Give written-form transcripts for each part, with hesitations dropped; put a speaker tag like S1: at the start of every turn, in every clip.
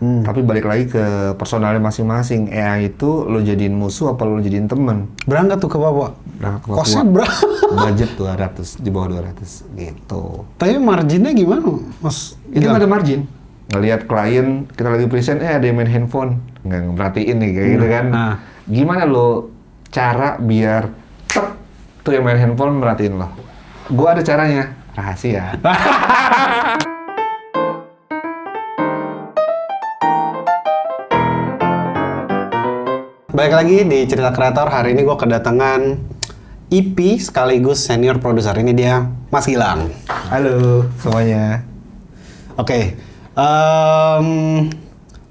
S1: Tapi balik lagi ke personalnya masing-masing. AI itu lo jadiin musuh apa lo jadiin temen?
S2: Berangkat tuh ke Papua.
S1: Berangkat ke Papua.
S2: Kosnya berapa?
S1: Budget 200, di bawah 200 gitu.
S2: Tapi marginnya gimana, Mas?
S1: Itu nggak ada margin. Ngelihat klien, kita lagi present, ada yang main handphone. Nggak merhatiin nih, kayak gitu kan. Gimana lo cara biar tuh yang main handphone merhatiin lo? Gua ada caranya, rahasia.
S2: Balik lagi di Cerita Kreator. Hari ini gue kedatangan EP sekaligus senior produser. Ini dia Mas Gilang.
S1: Halo semuanya.
S2: Oke.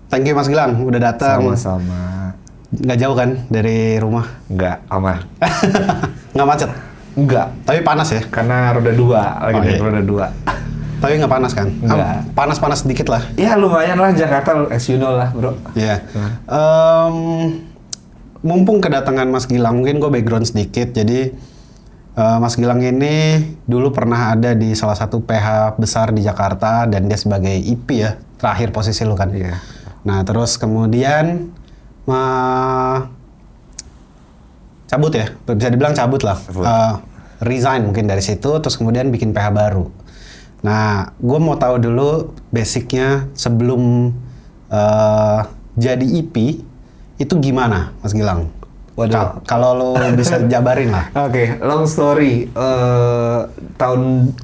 S2: Thank you Mas Gilang udah datang.
S1: Sama-sama.
S2: Nggak jauh kan dari rumah?
S1: Nggak, aman.
S2: Nggak macet?
S1: Nggak.
S2: Tapi panas ya?
S1: Karena roda 2, lagi naik roda 2.
S2: Tapi nggak panas kan?
S1: Nggak.
S2: Panas-panas sedikit lah.
S1: Ya lumayan lah, Jakarta as you know lah bro.
S2: Iya. Mumpung kedatangan Mas Gilang, mungkin gue background sedikit. Jadi Mas Gilang ini dulu pernah ada di salah satu PH besar di Jakarta dan dia sebagai EP ya, terakhir posisi lu kan.
S1: Iya.
S2: Nah terus kemudian cabut ya, bisa dibilang cabut lah. Resign mungkin dari situ, terus kemudian bikin PH baru. Nah gue mau tahu dulu basicnya sebelum jadi EP itu gimana, Mas Gilang?
S1: Waduh.
S2: Kalau lo bisa jabarin lah.
S1: Oke, long story.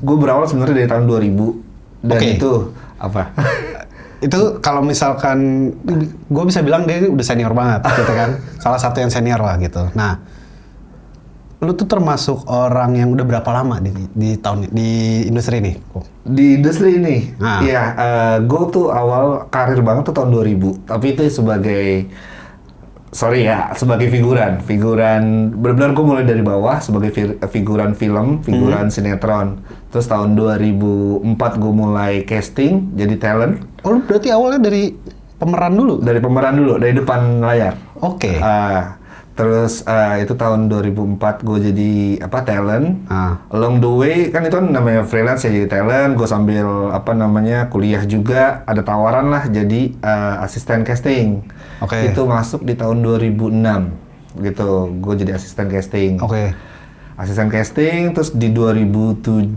S1: Gue berawal sebenarnya dari tahun 2000 dan itu apa?
S2: Itu kalau misalkan, gue bisa bilang dia udah senior banget, gitu kan? Salah satu yang senior lah gitu. Nah, lu tuh termasuk orang yang udah berapa lama di industri ini?
S1: Di industri ini, iya. Gue tuh awal karir banget tuh tahun 2000. Tapi itu sebagai sebagai figuran benar-benar gue mulai dari bawah sebagai figuran film, figuran sinetron. Terus tahun 2004 gue mulai casting jadi talent.
S2: Oh, lu berarti awalnya dari pemeran dulu?
S1: Dari pemeran dulu, dari depan layar.
S2: Oke.
S1: Terus itu tahun 2004 gue jadi talent. Along the way kan itu kan namanya freelance ya, jadi talent. Gue sambil kuliah juga, ada tawaran lah jadi asisten casting. Itu masuk di tahun 2006 gitu. Gue jadi asisten casting. Asisten casting, terus di 2007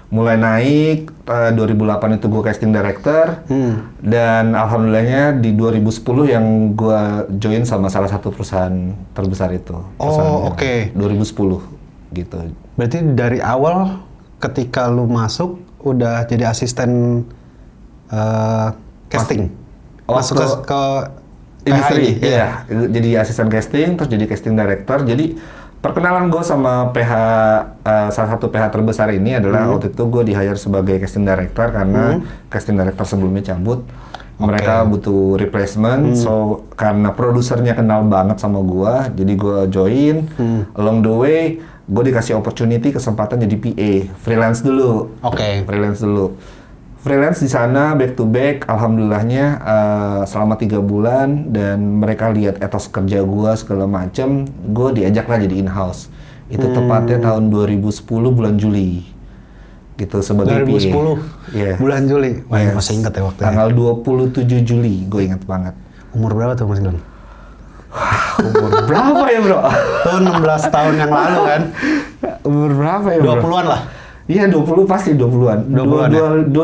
S1: mulai naik, 2008 itu gue casting director, dan alhamdulillahnya di 2010 yang gue join sama salah satu perusahaan terbesar itu. 2010 gitu.
S2: Berarti dari awal ketika lu masuk udah jadi asisten casting? Masuk ke
S1: industri, iya. Jadi asisten casting, terus jadi casting director. Jadi perkenalan gue sama PH, salah satu PH terbesar ini adalah waktu itu gue di-hire sebagai casting director karena casting director sebelumnya cabut. Mereka butuh replacement, so karena produsernya kenal banget sama gue, jadi gue join. Along the way, gue dikasih opportunity, kesempatan jadi PA, freelance dulu. Freelance dulu. Freelance di sana back to back, alhamdulillahnya selama 3 bulan, dan mereka lihat etos kerja gue segala macem, gue diajak lah jadi in-house. Itu tepatnya tahun 2010 bulan Juli, gitu sebagai
S2: 2010
S1: PA.
S2: bulan Juli, masih ingat ya waktu
S1: tanggal 27 Juli, gue ingat banget.
S2: Umur berapa tuh Mas Gilang?
S1: Umur berapa ya bro?
S2: Tuh 16 tahun yang lalu kan?
S1: Umur berapa ya bro?
S2: 20-an lah?
S1: Iya 20 pasti 20-an. 25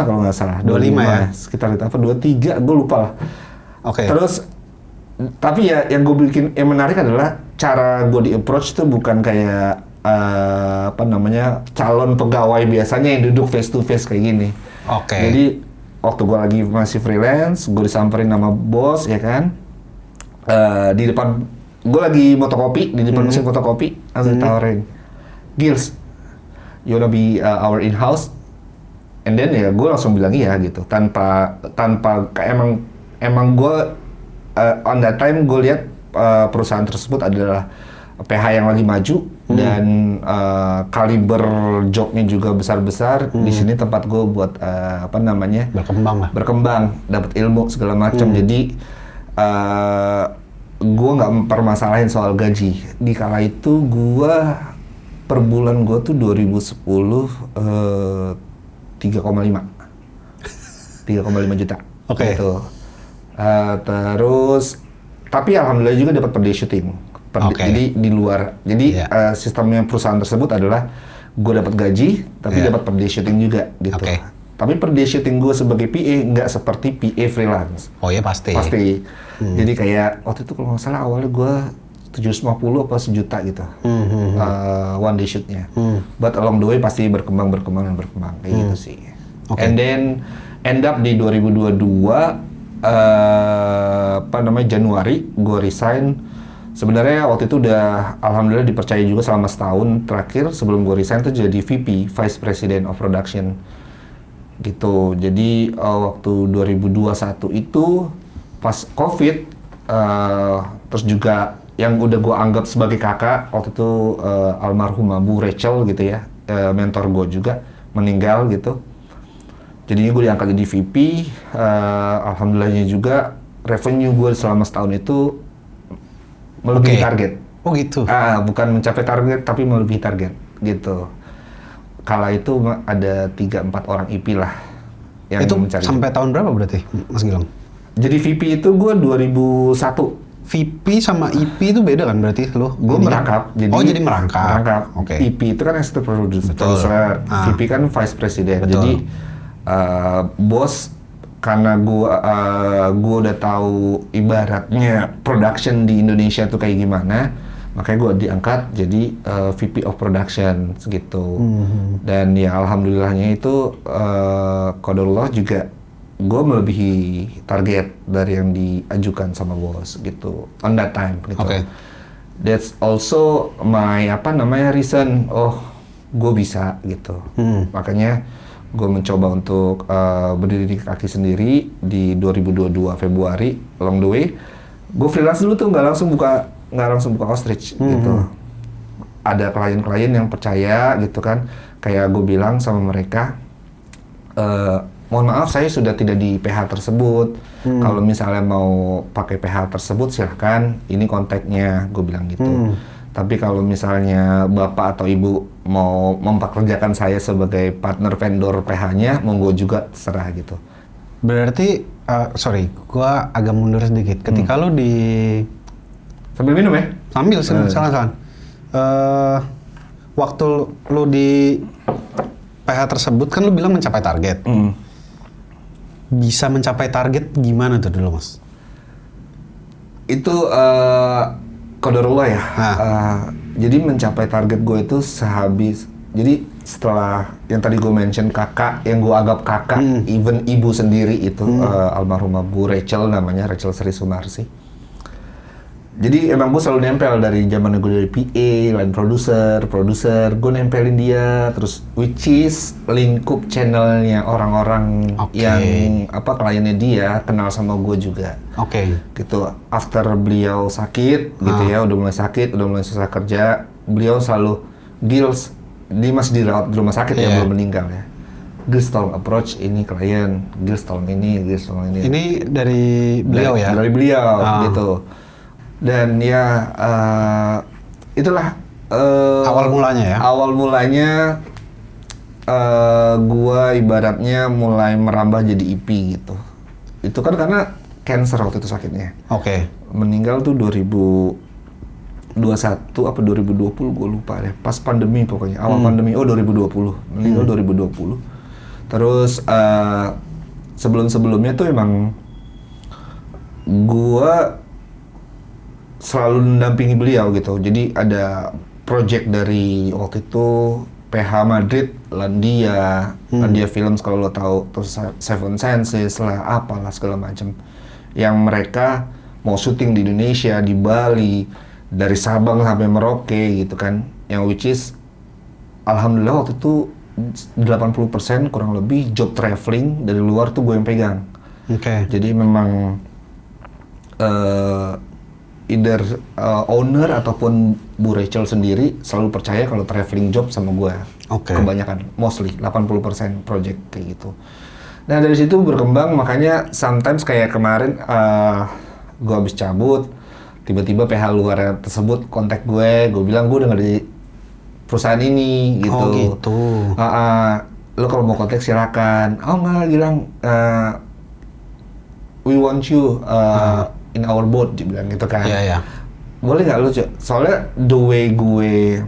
S1: kalau nggak salah.
S2: 25 ya?
S1: Sekitar itu apa 23, gue lupa lah. Terus tapi ya yang gue bikin yang menarik adalah cara gue di approach tuh bukan kayak calon pegawai biasanya yang duduk face to face kayak gini. Jadi waktu gue lagi masih freelance, gue disamperin sama bos ya kan. Di depan gue lagi fotokopi, di depan mesin fotokopi langsung ditawarin, Gils, you wanna be our in-house? And then ya gue langsung bilang iya gitu, tanpa emang gue on that time gue lihat perusahaan tersebut adalah PH yang lagi maju dan kaliber jobnya juga besar-besar. Di sini tempat gue buat berkembang, dapat ilmu segala macam. Jadi gue nggak mempermasalahin soal gaji. Di kala itu gue per bulan gue tuh 2010 3,5 juta.
S2: Oke.
S1: Gitu. Terus tapi alhamdulillah juga dapat per day shooting.
S2: Oke.
S1: Jadi di luar. Jadi
S2: Iya.
S1: sistemnya perusahaan tersebut adalah gue dapat gaji tapi
S2: Iya.
S1: dapat per day shooting juga gitu.
S2: Oke.
S1: Tapi per day shooting gue sebagai PA nggak seperti PA freelance.
S2: Oh ya pasti.
S1: Pasti. Jadi kayak waktu itu kalau nggak salah awalnya gue 750 apa sejuta gitu. One day shootnya. But along the way pasti berkembang kayak gitu sih.
S2: Oke.
S1: And then end up di 2022 Januari gue resign. Sebenarnya waktu itu udah alhamdulillah dipercaya juga selama setahun terakhir sebelum gue resign tuh jadi VP, Vice President of Production. Gitu. Jadi waktu 2021 itu pas COVID terus juga yang udah gue anggap sebagai kakak waktu itu almarhumah Bu Rachel gitu ya, mentor gue juga meninggal gitu. Jadinya gue diangkat jadi VP, alhamdulillahnya juga revenue gue selama setahun itu melebihi target.
S2: Oh gitu.
S1: Bukan mencapai target tapi melebihi target gitu. Kala itu ada 3-4 orang IP lah yang
S2: Itu
S1: mencari.
S2: sampai tahun berapa berarti, Mas Gilang?
S1: Jadi VP itu gue 2001.
S2: VP sama IP itu beda kan berarti lo?
S1: Gue merangkap.
S2: Jadi merangkap.
S1: Merangkap.
S2: Oke.
S1: IP itu kan executive producer.
S2: Betul.
S1: VP kan vice president.
S2: Betul.
S1: Jadi bos karena gue udah tahu ibaratnya production di Indonesia tuh kayak gimana, makanya gue diangkat jadi VP of Production segitu. Dan ya alhamdulillahnya itu qadarullah juga gue melebihi target dari yang diajukan sama bos gitu on that time gitu.
S2: Oke.
S1: That's also my reason gue bisa gitu. Makanya gue mencoba untuk berdiri di kaki sendiri di 2022 Februari along the way. Gue freelance dulu tuh nggak langsung buka Ostrich gitu. Ada klien-klien yang percaya gitu kan, kayak gue bilang sama mereka, mohon maaf saya sudah tidak di PH tersebut. Kalau misalnya mau pakai PH tersebut silahkan, ini kontaknya, gue bilang gitu. Tapi kalau misalnya bapak atau ibu mau mempekerjakan saya sebagai partner vendor PH-nya, monggo juga terserah gitu.
S2: Berarti, sorry, gua agak mundur sedikit. Ketika lo di...
S1: Sambil minum ya?
S2: Sambil, silakan. Waktu lo di PH tersebut kan lo bilang mencapai target. Bisa mencapai target gimana tuh dulu, Mas?
S1: Itu qadarullah ya. Jadi mencapai target gue itu jadi setelah yang tadi gue mention kakak, yang gue anggap kakak, even ibu sendiri itu almarhumah Bu Rachel, namanya Rachel Sri Sumarsi. Jadi emang gue selalu nempel dari zaman gue dari PA, line producer, gue nempelin dia, terus which is lingkup channelnya orang-orang yang kliennya dia kenal sama gue juga. Gitu. After beliau sakit, gitu ya, udah mulai susah kerja, beliau selalu Gils, dia masih dirawat di rumah sakit ya, belum meninggal ya. Gils tolong approach ini klien, Gils tolong ini.
S2: Ini dari beliau ya?
S1: Dari beliau, gitu. Dan ya itulah
S2: awal mulanya ya.
S1: Awal mulanya gua ibaratnya mulai merambah jadi IP gitu. Itu kan karena cancer waktu itu sakitnya. Meninggal tuh 2021 apa 2020 gua lupa deh. Pas pandemi pokoknya. Awal pandemi 2020. Meninggal 2020. Terus sebelum-sebelumnya tuh emang gua selalu mendampingi beliau gitu. Jadi ada project dari waktu itu PH Madrid, Landia Films kalau lo tahu, terus Seven Senses lah, apalah segala macam. Yang mereka mau syuting di Indonesia, di Bali, dari Sabang sampai Merauke gitu kan. Yang which is alhamdulillah waktu itu 80% kurang lebih job traveling dari luar tuh gue yang pegang. Jadi memang either owner ataupun Bu Rachel sendiri selalu percaya kalau traveling job sama gue. Kebanyakan, mostly 80% project kayak gitu. Nah dari situ berkembang, makanya sometimes kayak kemarin gue habis cabut, tiba-tiba PH luar tersebut kontak gue bilang gue udah nggak di perusahaan ini gitu. Lo kalau mau kontak silakan. Nggak bilang we want you in our boat, dia bilang gitu kan.
S2: Iya.
S1: Boleh nggak lu, soalnya the way gue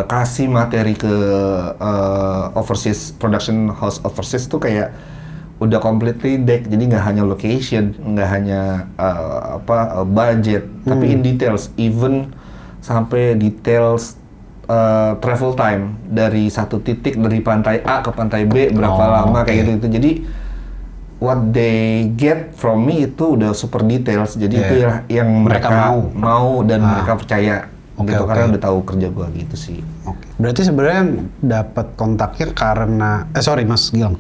S1: kasih materi ke overseas production house overseas tuh kayak udah completely deck, jadi nggak hanya location, nggak hanya budget, tapi in details, even sampai details travel time dari satu titik dari pantai A ke pantai B berapa lama kayak gitu. Jadi what they get from me itu udah super details. Jadi itu yang mereka mau dan mereka percaya gitu karena udah tahu kerja gua gitu sih.
S2: Berarti sebenarnya dapat kontaknya karena sorry Mas Gilang.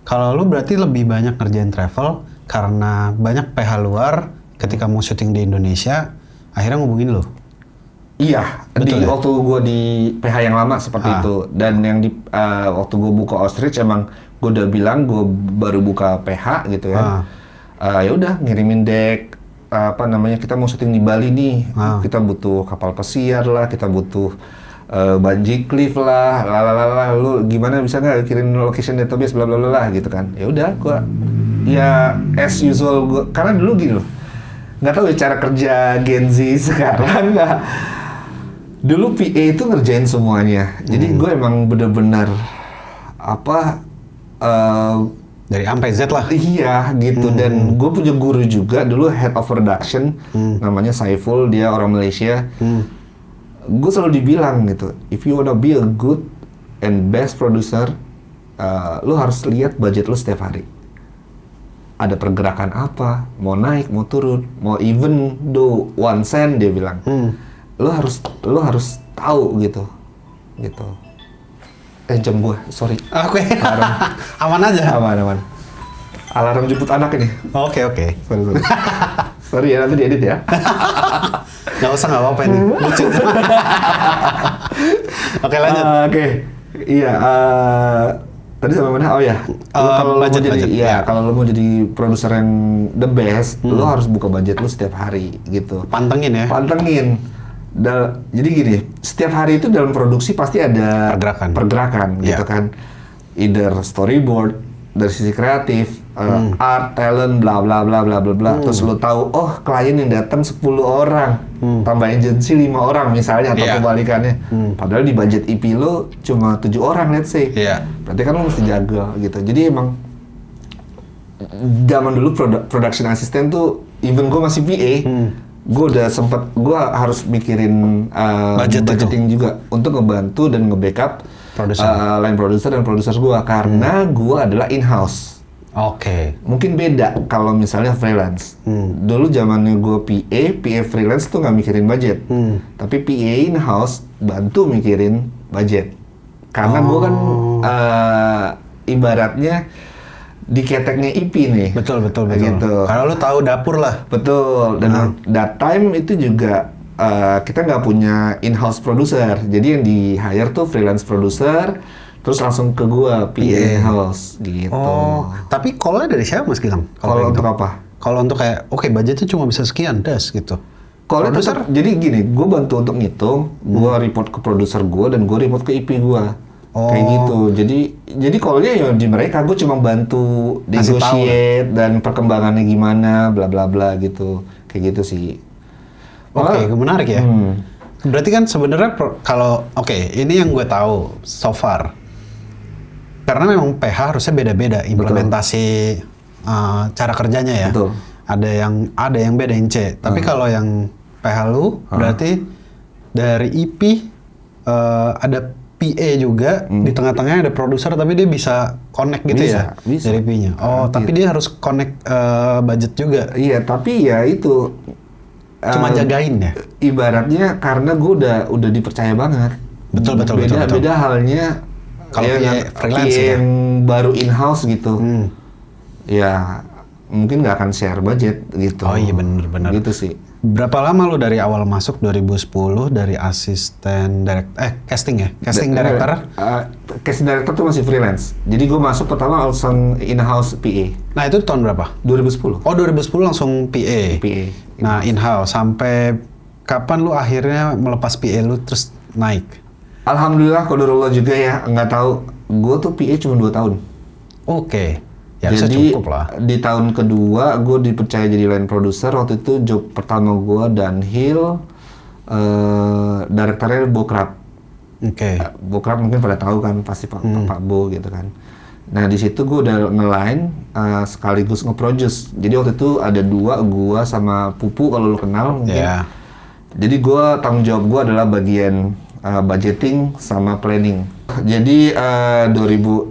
S2: Kalau lu berarti lebih banyak ngerjain travel karena banyak PH luar ketika mau syuting di Indonesia akhirnya ngubungin lu.
S1: Iya,
S2: betul ya?
S1: Waktu gue di PH yang lama seperti itu, dan yang di waktu gue buka Ostrich emang gue udah bilang gue baru buka PH gitu ya. Ya udah ngirimin deck, kita mau syuting di Bali nih, kita butuh kapal pesiar lah, kita butuh bungee cliff lah, lu gimana bisa nggak kirim location database bla bla bla gitu kan. Ya udah gue ya as usual gue, karena dulu gini loh, nggak tahu ya cara kerja Gen Z sekarang nggak. Dulu PA itu ngerjain semuanya, jadi gue emang bener-bener
S2: dari A sampai Z lah.
S1: Iya gitu, dan gue punya guru juga dulu head of production, namanya Saiful, dia orang Malaysia. Gue selalu dibilang gitu, if you wanna be a good and best producer, lu harus lihat budget lu setiap hari. Ada pergerakan apa, mau naik, mau turun, mau even do 1 cent dia bilang. Lu harus tahu gitu. Jam gua, sorry.
S2: Oke. Aman aja.
S1: Aman. Alarm jemput anak ini.
S2: Oke.
S1: Sorry. Sorry ya, nanti diedit ya.
S2: Nggak usah, nggak apa-apa ini. Lucu. Oke, lanjut.
S1: Oke. Iya. Tadi sampai mana? Oh ya. Kalau
S2: budget.
S1: Kalau lu mau jadi produser yang the best, lu harus buka budget lu setiap hari gitu.
S2: Pantengin ya.
S1: Jadi gini, setiap hari itu dalam produksi pasti ada pergerakan gitu kan. Either storyboard dari sisi kreatif, art, talent, bla bla bla bla bla bla. Terus lu tahu, oh klien yang datang 10 orang, tambah agency 5 orang misalnya atau kebalikannya. Padahal di budget EP lu cuma 7 orang let's say. Berarti kan lu mesti jaga gitu. Jadi emang zaman dulu production assistant tuh, even gue masih PA, gue udah gue harus mikirin budgeting juga untuk ngebantu dan nge-backup line producer dan produser gue, karena gue adalah in-house. Mungkin beda kalau misalnya freelance. Dulu zamannya gue PA freelance tuh nggak mikirin budget, tapi PA in-house bantu mikirin budget. Karena gue kan ibaratnya di keteknya IP nih.
S2: Betul.
S1: Gitu.
S2: Karena lu tahu dapur lah.
S1: Betul. Dan that time itu juga kita nggak punya in-house producer. Jadi yang di hire tuh freelance producer, terus langsung ke gua PA in-house gitu.
S2: Tapi call-nya dari siapa Mas Gilang?
S1: Kalau untuk apa?
S2: Kalau untuk kayak budgetnya cuma bisa sekian, gitu.
S1: Kalau produser, jadi gini, gua bantu untuk ngitung, gua report ke produser gua dan gua report ke IP gua. Kayak gitu. Jadi call-nya ya di mereka, gue cuma bantu negotiate dan perkembangannya gimana, bla bla bla gitu. Kayak gitu sih.
S2: Menarik ya. Berarti kan sebenarnya ini yang gue tahu so far. Karena memang PH harusnya beda-beda implementasi cara kerjanya ya.
S1: Betul.
S2: Ada yang B, ada yang C. Tapi kalau yang PH lu berarti dari EP ada PA juga, di tengah-tengahnya ada produser tapi dia bisa connect gitu
S1: bisa.
S2: Dari P-nya. Tapi dia harus connect budget juga.
S1: Iya, tapi ya itu
S2: cuma jagain ya.
S1: Ibaratnya karena gue udah dipercaya banget.
S2: Betul.
S1: Beda halnya
S2: kalau freelance
S1: yang baru in-house gitu. Ya mungkin nggak akan share budget gitu.
S2: Oh iya benar.
S1: Gitu sih.
S2: Berapa lama lu dari awal masuk 2010 dari asisten casting ya? Casting director?
S1: Casting director tuh masih freelance. Jadi gue masuk pertama langsung in-house PA.
S2: Nah itu tahun berapa?
S1: 2010.
S2: Oh 2010 langsung PA. Nah in-house sampai kapan lu akhirnya melepas PA lu terus naik?
S1: Alhamdulillah qadarullah juga ya, nggak tahu. Gue tuh PA cuma 2 tahun.
S2: Oke. Ya, harusnya
S1: jadi
S2: cukup lah.
S1: di tahun kedua gue dipercaya jadi line producer. Waktu itu job pertama gue downhill, direkturnya Bokrap.
S2: Oke.
S1: Bokrap mungkin pada tahu kan, pasti Pak Bo gitu kan. Nah di situ gue udah nge-line sekaligus nge-produce. Jadi waktu itu ada dua, gue sama Pupu kalau lu kenal mungkin.
S2: Yeah.
S1: Jadi gue tanggung jawab gue adalah bagian budgeting sama planning. Jadi 2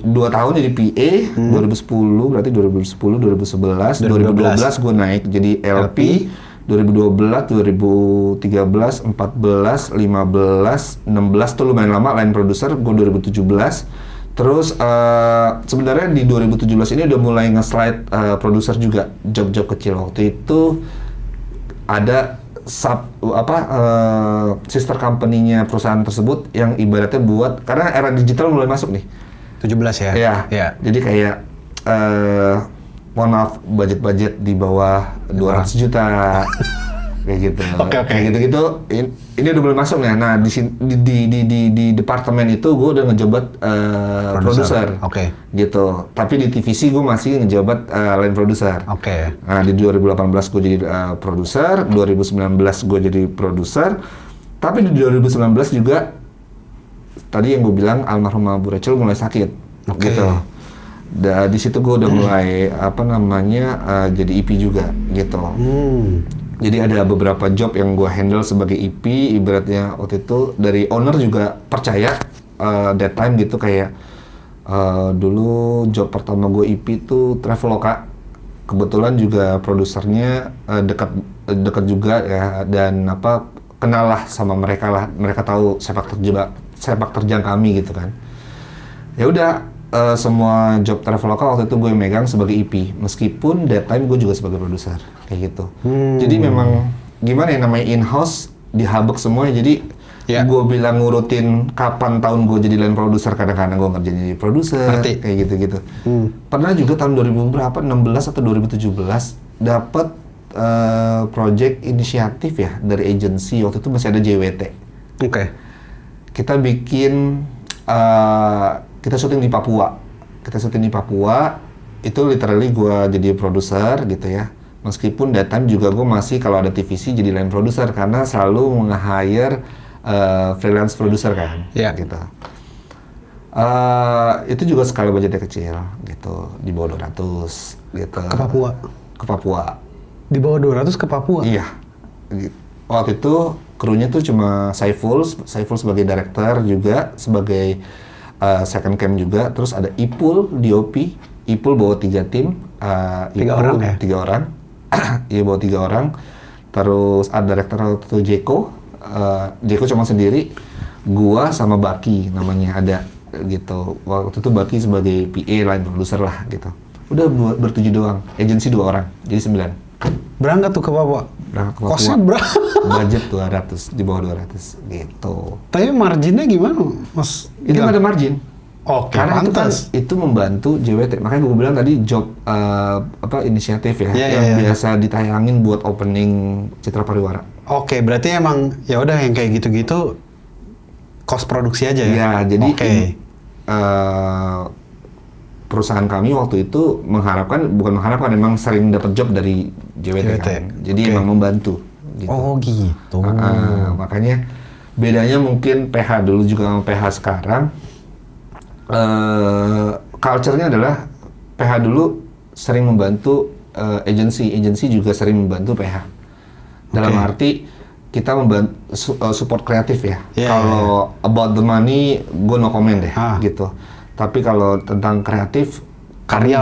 S1: tahun jadi PA, 2010 berarti 2010, 2011, 2012 gue naik jadi LP, 2012, 2013, 14, 15, 16 tuh lumayan lama line producer, gue 2017. Terus sebenarnya di 2017 ini udah mulai nge-slide produser juga, job-job kecil. Waktu itu ada sister company-nya perusahaan tersebut yang ibaratnya buat, karena era digital mulai masuk nih.
S2: 17 ya?
S1: Iya.
S2: Ya.
S1: Jadi kayak mohon maaf, budget di bawah 200 juta. Kayak gitu.
S2: Oke.
S1: Kayak gitu-gitu ini udah mulai masuk nih. Nah, di departemen itu gue udah ngejabat produser.
S2: Oke.
S1: Gitu. Tapi di TVC gue masih ngejabat line producer.
S2: Oke.
S1: Nah, di 2018 gue jadi produser, 2019 gue jadi produser. Tapi di 2019 juga tadi yang gue bilang almarhumah Bu Rachel mulai sakit.
S2: Oke.
S1: Gitu. Di situ gue udah mulai jadi EP juga gitu. Jadi ada beberapa job yang gue handle sebagai EP, ibaratnya waktu itu dari owner juga percaya that time gitu, kayak dulu job pertama gue EP itu Traveloka. Kebetulan juga produsernya dekat juga ya, dan kenal lah sama mereka lah, mereka tahu sepak terjang kami gitu kan. Ya udah, semua job Traveloka waktu itu gue megang sebagai EP, meskipun that time gue juga sebagai produser kayak gitu. Jadi memang gimana ya, namanya in-house dihabek semua, jadi gue bilang ngurutin kapan tahun gue jadi line produser, kadang-kadang gue ngerjain jadi produser kayak gitu-gitu. Pernah juga tahun 2016 atau 2017 dapat project inisiatif ya dari agency, waktu itu masih ada JWT.
S2: Oke.
S1: Kita bikin kita syuting di Papua. Itu literally gue jadi produser gitu ya. Meskipun that time juga gue masih kalau ada TVC jadi line producer, karena selalu nge-hire freelance producer kan. Gitu. Itu juga skala budgetnya kecil gitu, di bawah 200 gitu. Ke Papua.
S2: Di bawah 200 ke Papua?
S1: Iya. Waktu itu krunya tuh cuma Saiful sebagai director juga, sebagai second cam juga, terus ada Ipul, DOP. Ipul bawa 3 tim,
S2: 3 orang ya?
S1: 3 orang. Iya, bawa 3 orang. Terus ada director waktu itu Jeko cuma sendiri, gua sama Baki namanya ada gitu. Waktu itu Baki sebagai PA line producer lah gitu. Udah bertujuh doang, agensi 2 orang, jadi 9.
S2: Berangkat tuh ke Papua?
S1: Berangkat ke Papua.
S2: Kosnya berapa?
S1: Budget 200, di bawah 200 gitu.
S2: Tapi marginnya gimana, Mas?
S1: Itu nggak ada margin.
S2: Oke,
S1: Karena
S2: pantas.
S1: itu membantu JWT. Makanya gue bilang tadi job inisiatif ya, yang biasa ditayangin buat opening Citra Pariwara.
S2: Oke, berarti emang ya udah yang kayak gitu-gitu cost produksi aja ya?
S1: Ya, jadi perusahaan kami waktu itu bukan mengharapkan, emang sering dapat job dari JWT. Kan. Jadi emang membantu. Gitu.
S2: Oh gitu.
S1: Makanya bedanya mungkin PH dulu juga sama PH sekarang. Culture-nya adalah PH dulu sering membantu agency juga sering membantu PH. Dalam arti kita membantu support kreatif ya. Kalau about the money, gue no comment deh gitu. Tapi kalau tentang kreatif,
S2: karya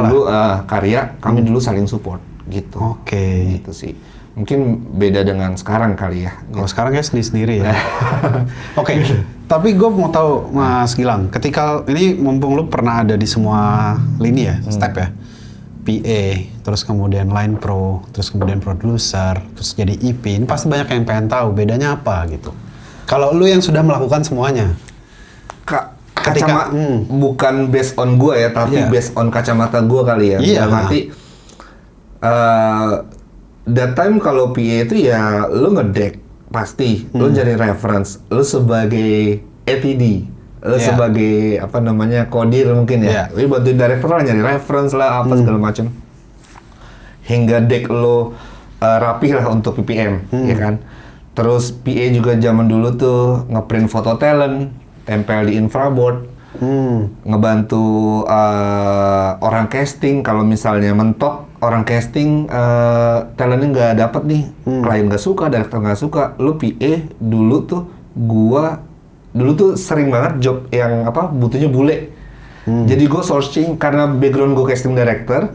S1: kami dulu saling support gitu.
S2: Oke.
S1: Gitu sih. Mungkin beda dengan sekarang kali ya.
S2: Kalau sekarang ya sendiri ya. Oke. Tapi gue mau tahu Mas Gilang, ketika ini mumpung lu pernah ada di semua lini ya, step ya. PA, terus kemudian line pro, terus kemudian produser, terus jadi EP. Ini pasti banyak yang pengen tahu bedanya apa gitu. Kalau lu yang sudah melakukan semuanya.
S1: Bukan based on gue ya, tapi based on kacamata gue kali ya. Dalam arti that time kalau PA itu ya lu ngedek pasti, lu cari reference, lu sebagai ATD Lo sebagai apa namanya kodir mungkin ya. Lo bantuin director lah nyari reference lah apa segala macam. Hingga deck lo rapih lah untuk PPM, ya kan. Terus PA juga zaman dulu tuh ngeprint foto talent, tempel di infraboard, ngebantu orang casting kalau misalnya mentok orang casting talentnya nggak dapet nih, klien nggak suka, director nggak suka, lu PA dulu tuh dulu tuh sering banget job yang apa butuhnya bule. Jadi gue searching karena background gue casting director,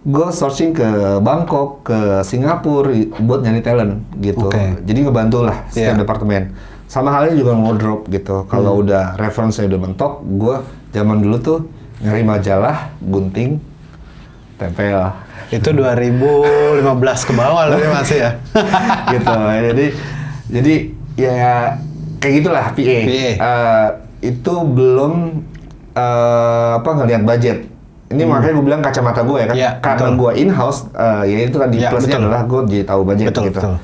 S1: gue searching ke Bangkok, ke Singapura buat nyari talent gitu. Jadi ngebantu lah setiap departemen. Sama halnya juga wardrobe gitu. Kalau udah reference-nya udah mentok, gue zaman dulu tuh nyari majalah, gunting, tempel.
S2: Itu 2015 ke bawah loh ya masih ya.
S1: Gitu. Jadi ya kayak gitulah PA. Itu belum ngelihat budget. Ini makanya gue bilang kacamata gue ya kan. Karena gue in-house, ya itu tadi plusnya adalah gue jadi tahu budget gitu.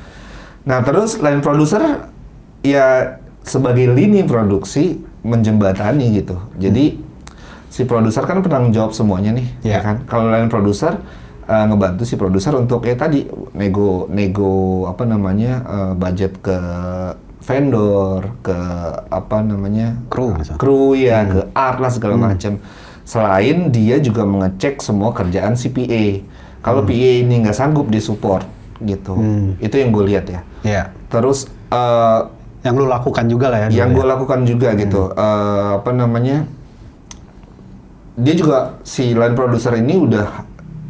S1: Nah terus line producer ya sebagai lini produksi menjembatani gitu. Jadi si produser kan penanggung jawab semuanya nih, ya kan. Kalau line producer ngebantu si produser untuk tadi nego apa namanya budget ke vendor, ke apa namanya kru ya, ke art lah segala macam. Selain dia juga mengecek semua kerjaan si PA. Kalau PA ini nggak sanggup di support gitu, itu yang gue lihat ya. Terus
S2: yang lu lakukan juga lah ya.
S1: Yang gue lakukan juga gitu. Apa namanya? Dia juga si line producer ini udah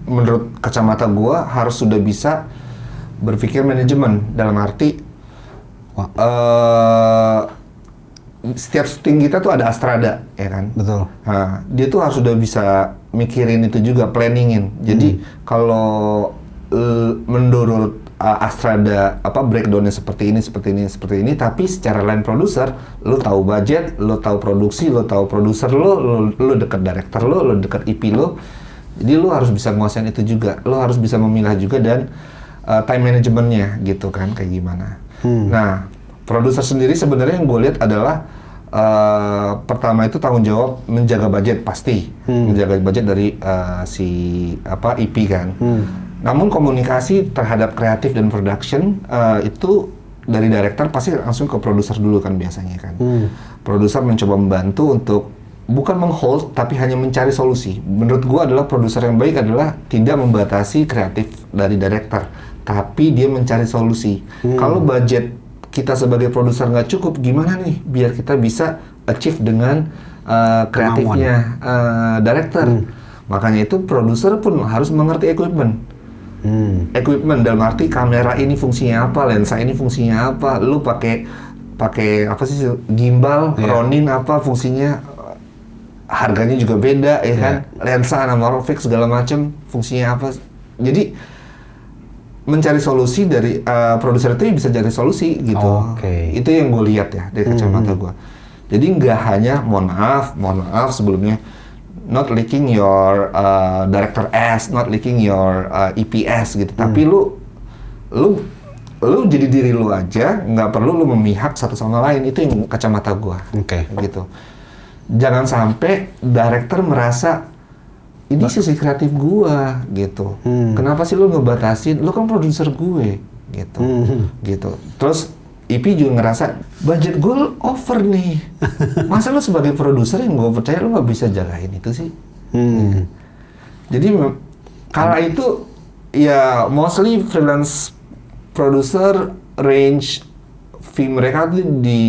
S1: menurut kacamata gue harus sudah bisa berpikir manajemen dalam arti setiap syuting kita tuh ada astrada ya kan.
S2: Betul.
S1: Nah, dia tuh harus sudah bisa mikirin itu juga, planningin. Jadi kalau menurut astrada apa breakdownnya seperti ini, tapi secara line producer, lo tahu budget, lo tahu produksi, lo tahu produser lo dekat director lo dekat IP lo. Jadi lo harus bisa nguasain itu juga. Lo harus bisa memilah juga dan time managementnya gitu kan kayak gimana. Nah, produser sendiri sebenarnya yang gue lihat adalah pertama itu tanggung jawab menjaga budget pasti, menjaga budget dari si apa IP kan. Namun komunikasi terhadap kreatif dan production itu dari director pasti langsung ke produser dulu kan biasanya kan. Produser mencoba membantu untuk bukan menghold tapi hanya mencari solusi. Menurut gua adalah produser yang baik adalah tidak membatasi kreatif dari director, tapi dia mencari solusi. Kalau budget kita sebagai produser nggak cukup, gimana nih biar kita bisa achieve dengan kreatifnya director. Makanya itu produser pun harus mengerti equipment. Equipment dalam arti kamera ini fungsinya apa, lensa ini fungsinya apa, lu pakai apa sih gimbal, Ronin apa fungsinya, harganya juga beda ya kan, lensa anamorphic segala macam fungsinya apa. Jadi mencari solusi dari produser itu bisa cari solusi gitu. Itu yang gue lihat ya dari kacamata gue. Jadi nggak hanya mohon maaf sebelumnya, not leaking your director S, not leaking your EPS gitu. Tapi lu jadi diri lu aja, nggak perlu lu memihak satu sama lain. Itu yang kacamata gua. Gitu. Jangan sampai director merasa ini sisi kreatif gua gitu. Kenapa sih lu ngebatasin? Lu kan produser gue gitu. Gitu. Terus IP juga ngerasa budget gue over nih. Masa lu sebagai produser yang gue percaya lu nggak bisa jagain itu sih? Jadi kala itu ya mostly freelance producer range fee mereka tuh di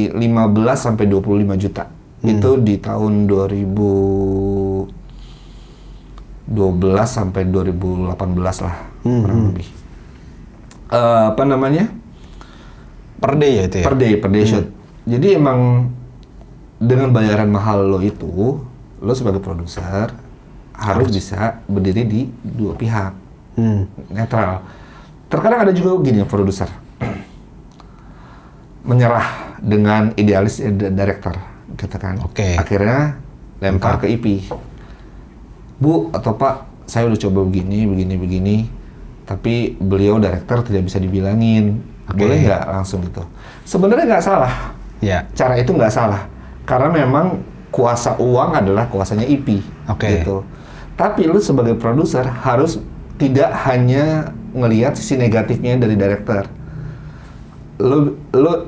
S1: 15 sampai 25 juta. Itu di tahun 2012 sampai 2018 lah kurang lebih. Apa namanya?
S2: Per day ya itu ya?
S1: Per day shoot. Jadi emang dengan bayaran mahal lo itu, lo sebagai produser harus bisa berdiri di dua pihak, netral. Terkadang ada juga gini produser menyerah dengan idealis director, gitu kan. Akhirnya lempar ke IP. Bu atau Pak, saya udah coba begini, tapi beliau director tidak bisa dibilangin. Boleh nggak langsung gitu? Sebenarnya nggak salah. Cara itu nggak salah. Karena memang kuasa uang adalah kuasanya IP.
S2: Oke.
S1: Gitu. Tapi lu sebagai produser harus tidak hanya ngelihat sisi negatifnya dari director. Lu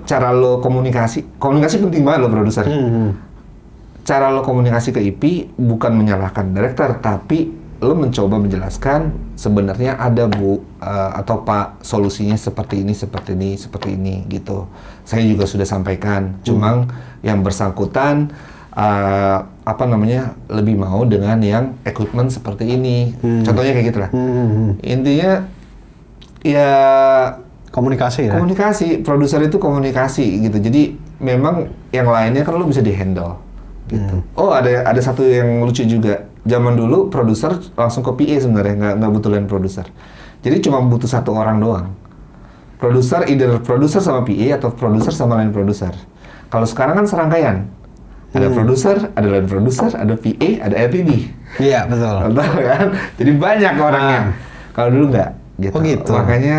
S1: cara lo komunikasi penting banget lo produser. Cara lo komunikasi ke IP bukan menyalahkan director, tapi lo mencoba menjelaskan sebenarnya ada atau Pak solusinya seperti ini gitu. Saya juga sudah sampaikan, cuma yang bersangkutan lebih mau dengan yang equipment seperti ini. Contohnya kayak gitulah. Intinya ya komunikasi, produser itu komunikasi gitu. Jadi memang yang lainnya kan lo bisa dihandle gitu. Oh ada satu yang lucu juga. Zaman dulu produser langsung ke PA sebenarnya, nggak butuh line produser. Jadi cuma butuh satu orang doang. Either produser sama PA atau produser sama line produser. Kalau sekarang kan serangkaian. Ada produser, ada line produser, ada PA, ada RTD.
S2: Iya, betul.
S1: Betul kan? Jadi banyak orangnya. Kalau dulu nggak gitu.
S2: Oh gitu.
S1: Makanya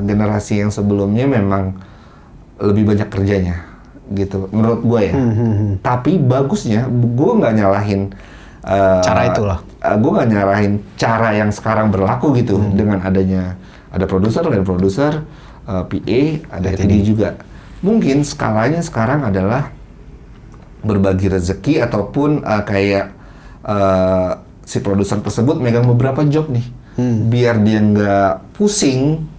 S1: generasi yang sebelumnya memang lebih banyak kerjanya gitu menurut gue ya. Tapi bagusnya gue nggak nyalahin
S2: cara itulah.
S1: Gue nggak nyalahin cara yang sekarang berlaku gitu dengan adanya ada produser, line produser, PA, ada RTD juga. Mungkin skalanya sekarang adalah berbagi rezeki ataupun kayak si produser tersebut megang beberapa job nih, biar dia nggak pusing.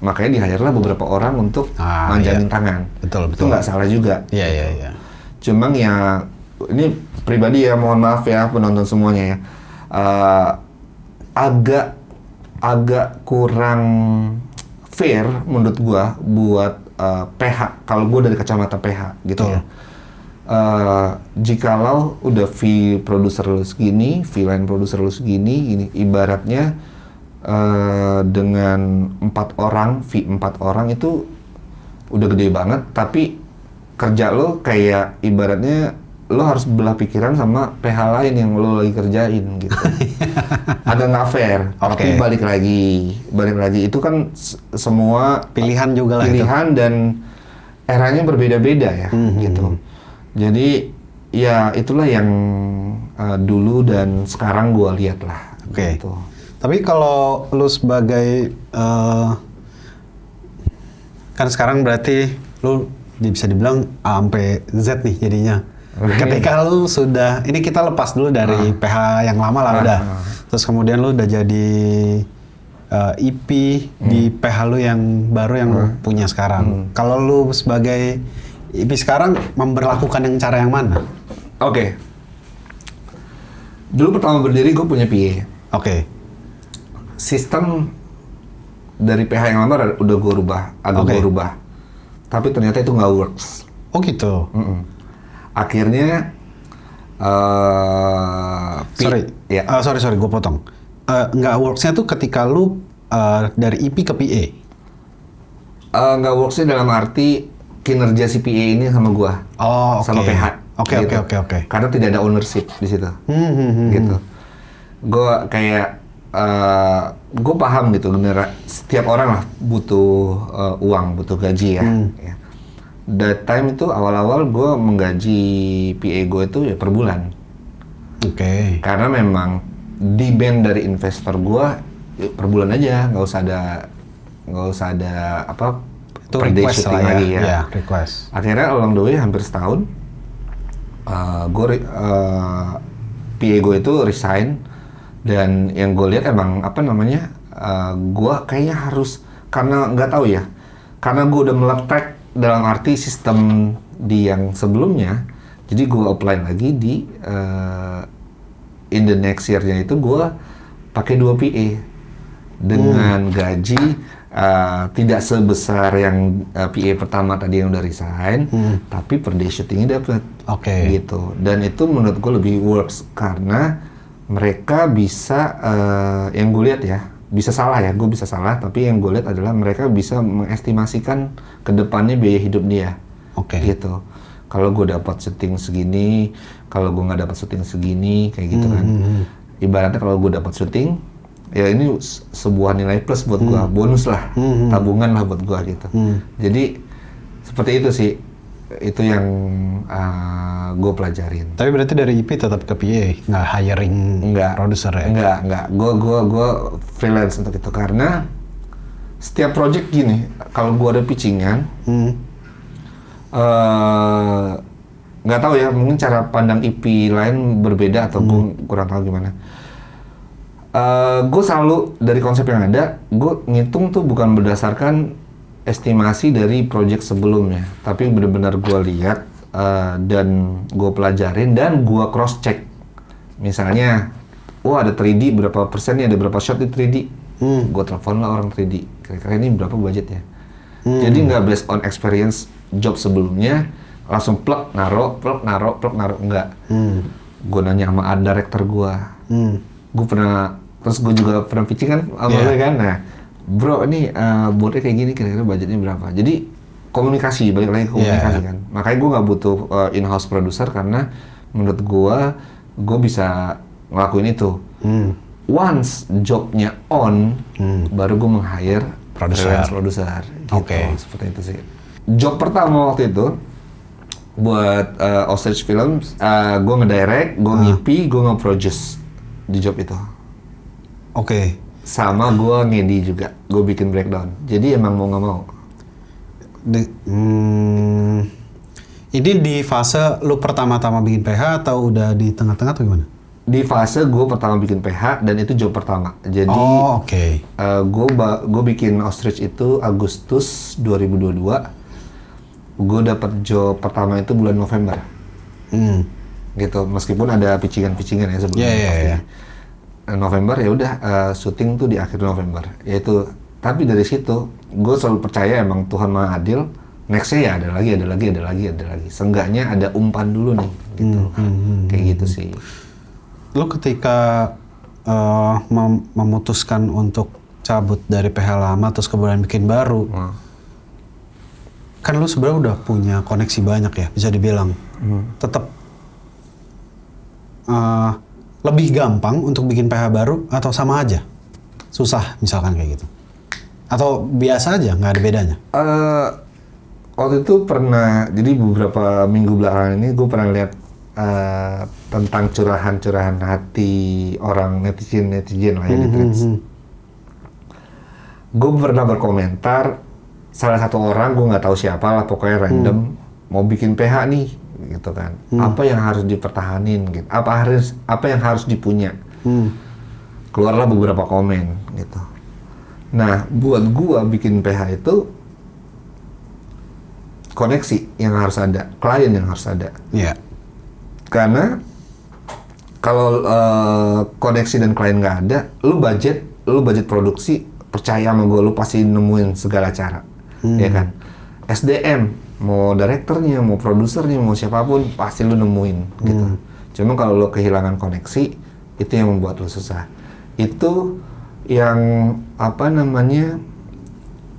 S1: Makanya di-hire-lah beberapa orang untuk manjangin tangan.
S2: Betul.
S1: Itu nggak salah juga.
S2: Iya.
S1: Cuma ya, ini pribadi ya, mohon maaf ya penonton semuanya ya. Agak kurang fair menurut gua buat PH. Kalau gua dari kacamata PH gitu ya. Jikalau udah fee produser lu segini, fee line produser lu segini, ibaratnya dengan 4 orang, fee 4 orang itu udah gede banget, tapi kerja lo kayak ibaratnya lo harus belah pikiran sama PH lain yang lo lagi kerjain gitu. Agak nggak fair. Tapi balik lagi itu kan semua
S2: pilihan juga lah.
S1: Pilihan itu. Dan eranya berbeda-beda ya gitu. Jadi ya itulah yang dulu dan sekarang gua lihat lah. Gitu.
S2: Tapi kalau lu sebagai kan sekarang berarti lu bisa dibilang A sampai Z nih jadinya. Ketika lu sudah, ini kita lepas dulu dari PH yang lama lah udah. Terus kemudian lu udah jadi IP di PH lu yang baru yang lu punya sekarang. Kalau lu sebagai IP sekarang memberlakukan yang cara yang mana?
S1: Oke. Dulu pertama berdiri gue punya PA. Sistem dari PH yang lama udah gue rubah, gue rubah. Tapi ternyata itu nggak works.
S2: Oh gitu.
S1: Akhirnya,
S2: sorry, gue potong. Nggak worksnya tuh ketika lu dari IP ke PA.
S1: Nggak worksnya dalam arti kinerja si PA ini sama gue, sama PH.
S2: Oke.
S1: Karena tidak ada ownership di situ. Gitu. Gue kayak gue paham gitu, setiap orang lah butuh uang, butuh gaji ya. That time itu awal-awal gue menggaji PA gue itu ya per bulan. Karena memang demand dari investor gue ya per bulan aja, nggak usah ada apa per day shooting lagi ya.
S2: Request.
S1: Akhirnya along the way hampir setahun, PA gue itu resign. Dan yang gue lihat emang gue kayaknya harus, karena nggak tahu ya, karena gue udah meletek dalam arti sistem di yang sebelumnya, jadi gue apply lagi di in the next year-nya itu gue pakai 2 PA dengan gaji tidak sebesar yang PA pertama tadi yang udah resign, tapi per day shooting-nya dapet. Gitu. Dan itu menurut gue lebih works karena mereka bisa, yang gue lihat ya, bisa salah ya, gue bisa salah, tapi yang gue lihat adalah mereka bisa mengestimasikan ke depannya biaya hidup dia. Gitu. Kalau gue dapat syuting segini, kalau gue nggak dapat syuting segini, kayak gitu kan. Ibaratnya kalau gue dapat syuting, ya ini sebuah nilai plus buat gue, bonus lah, tabungan lah buat gue gitu. Jadi seperti itu sih. Itu yang gue pelajarin.
S2: Tapi berarti dari IP tetap ke PA, nggak hiring produser ya?
S1: Enggak. Gue freelance untuk itu karena setiap project gini, kalau gue ada pitchingan, nggak tahu ya, mungkin cara pandang IP lain berbeda atau gue kurang tahu gimana. Gue selalu dari konsep yang ada, gue ngitung tuh bukan berdasarkan estimasi dari project sebelumnya, tapi benar-benar gue lihat dan gue pelajarin dan gue cross check. Misalnya, ada 3D berapa persen nih, ada berapa shot di 3D, gue telepon lah orang 3D, kira-kira ini berapa budgetnya. Jadi nggak based on experience job sebelumnya, langsung plug naro, enggak. Gue nanya sama art director gue, gue pernah, terus gue juga pernah pitching kan sama gue kan, nah bro ini boardnya kayak gini, kira-kira budgetnya berapa. Jadi komunikasi, balik lagi komunikasi kan. Makanya gue nggak butuh in-house producer karena menurut gue bisa ngelakuin itu. Once jobnya on, baru gue meng-hire produser. Gitu, seperti itu sih. Job pertama waktu itu buat Ostrich Films, gue ngedirect, gue nge-IP, gue nge-produce di job itu. Sama gue ngedi juga, gue bikin breakdown. Jadi emang mau nggak mau.
S2: Ini di fase lu pertama-tama bikin PH atau udah di tengah-tengah atau gimana?
S1: Di fase gue pertama bikin PH dan itu job pertama. Jadi gue bikin Ostrich itu Agustus 2022. Gue dapet job pertama itu bulan November. Gitu, meskipun ada pitchingan ya sebelumnya. November ya udah syuting tuh di akhir November. Yaitu, tapi dari situ gue selalu percaya emang Tuhan Maha Adil. Nextnya ya ada lagi. Seenggaknya ada umpan dulu nih, gitu. Kayak gitu sih.
S2: Lu ketika memutuskan untuk cabut dari PH lama terus kemudian bikin baru, kan lu sebenarnya udah punya koneksi banyak ya, bisa dibilang. Tetap lebih gampang untuk bikin PH baru atau sama aja? Susah misalkan kayak gitu? Atau biasa aja, nggak ada bedanya?
S1: Waktu itu pernah, jadi beberapa minggu belakangan ini gue pernah lihat tentang curahan hati orang netizen lah ya di Threads. Gue pernah berkomentar, salah satu orang, gue nggak tahu siapa lah, pokoknya random, mau bikin PH nih, gitu kan. Apa yang harus dipertahanin, gitu. Apa yang harus dipunya. Keluarlah beberapa komen, gitu. Nah, buat gue bikin PH itu koneksi yang harus ada, klien yang harus ada. Karena kalau koneksi dan klien nggak ada, lu budget produksi, percaya sama gue, lu pasti nemuin segala cara, ya kan? SDM, mau direkturnya, mau produsernya, mau siapapun, pasti lu nemuin, gitu. Cuma kalau lu kehilangan koneksi, itu yang membuat lu susah. Itu yang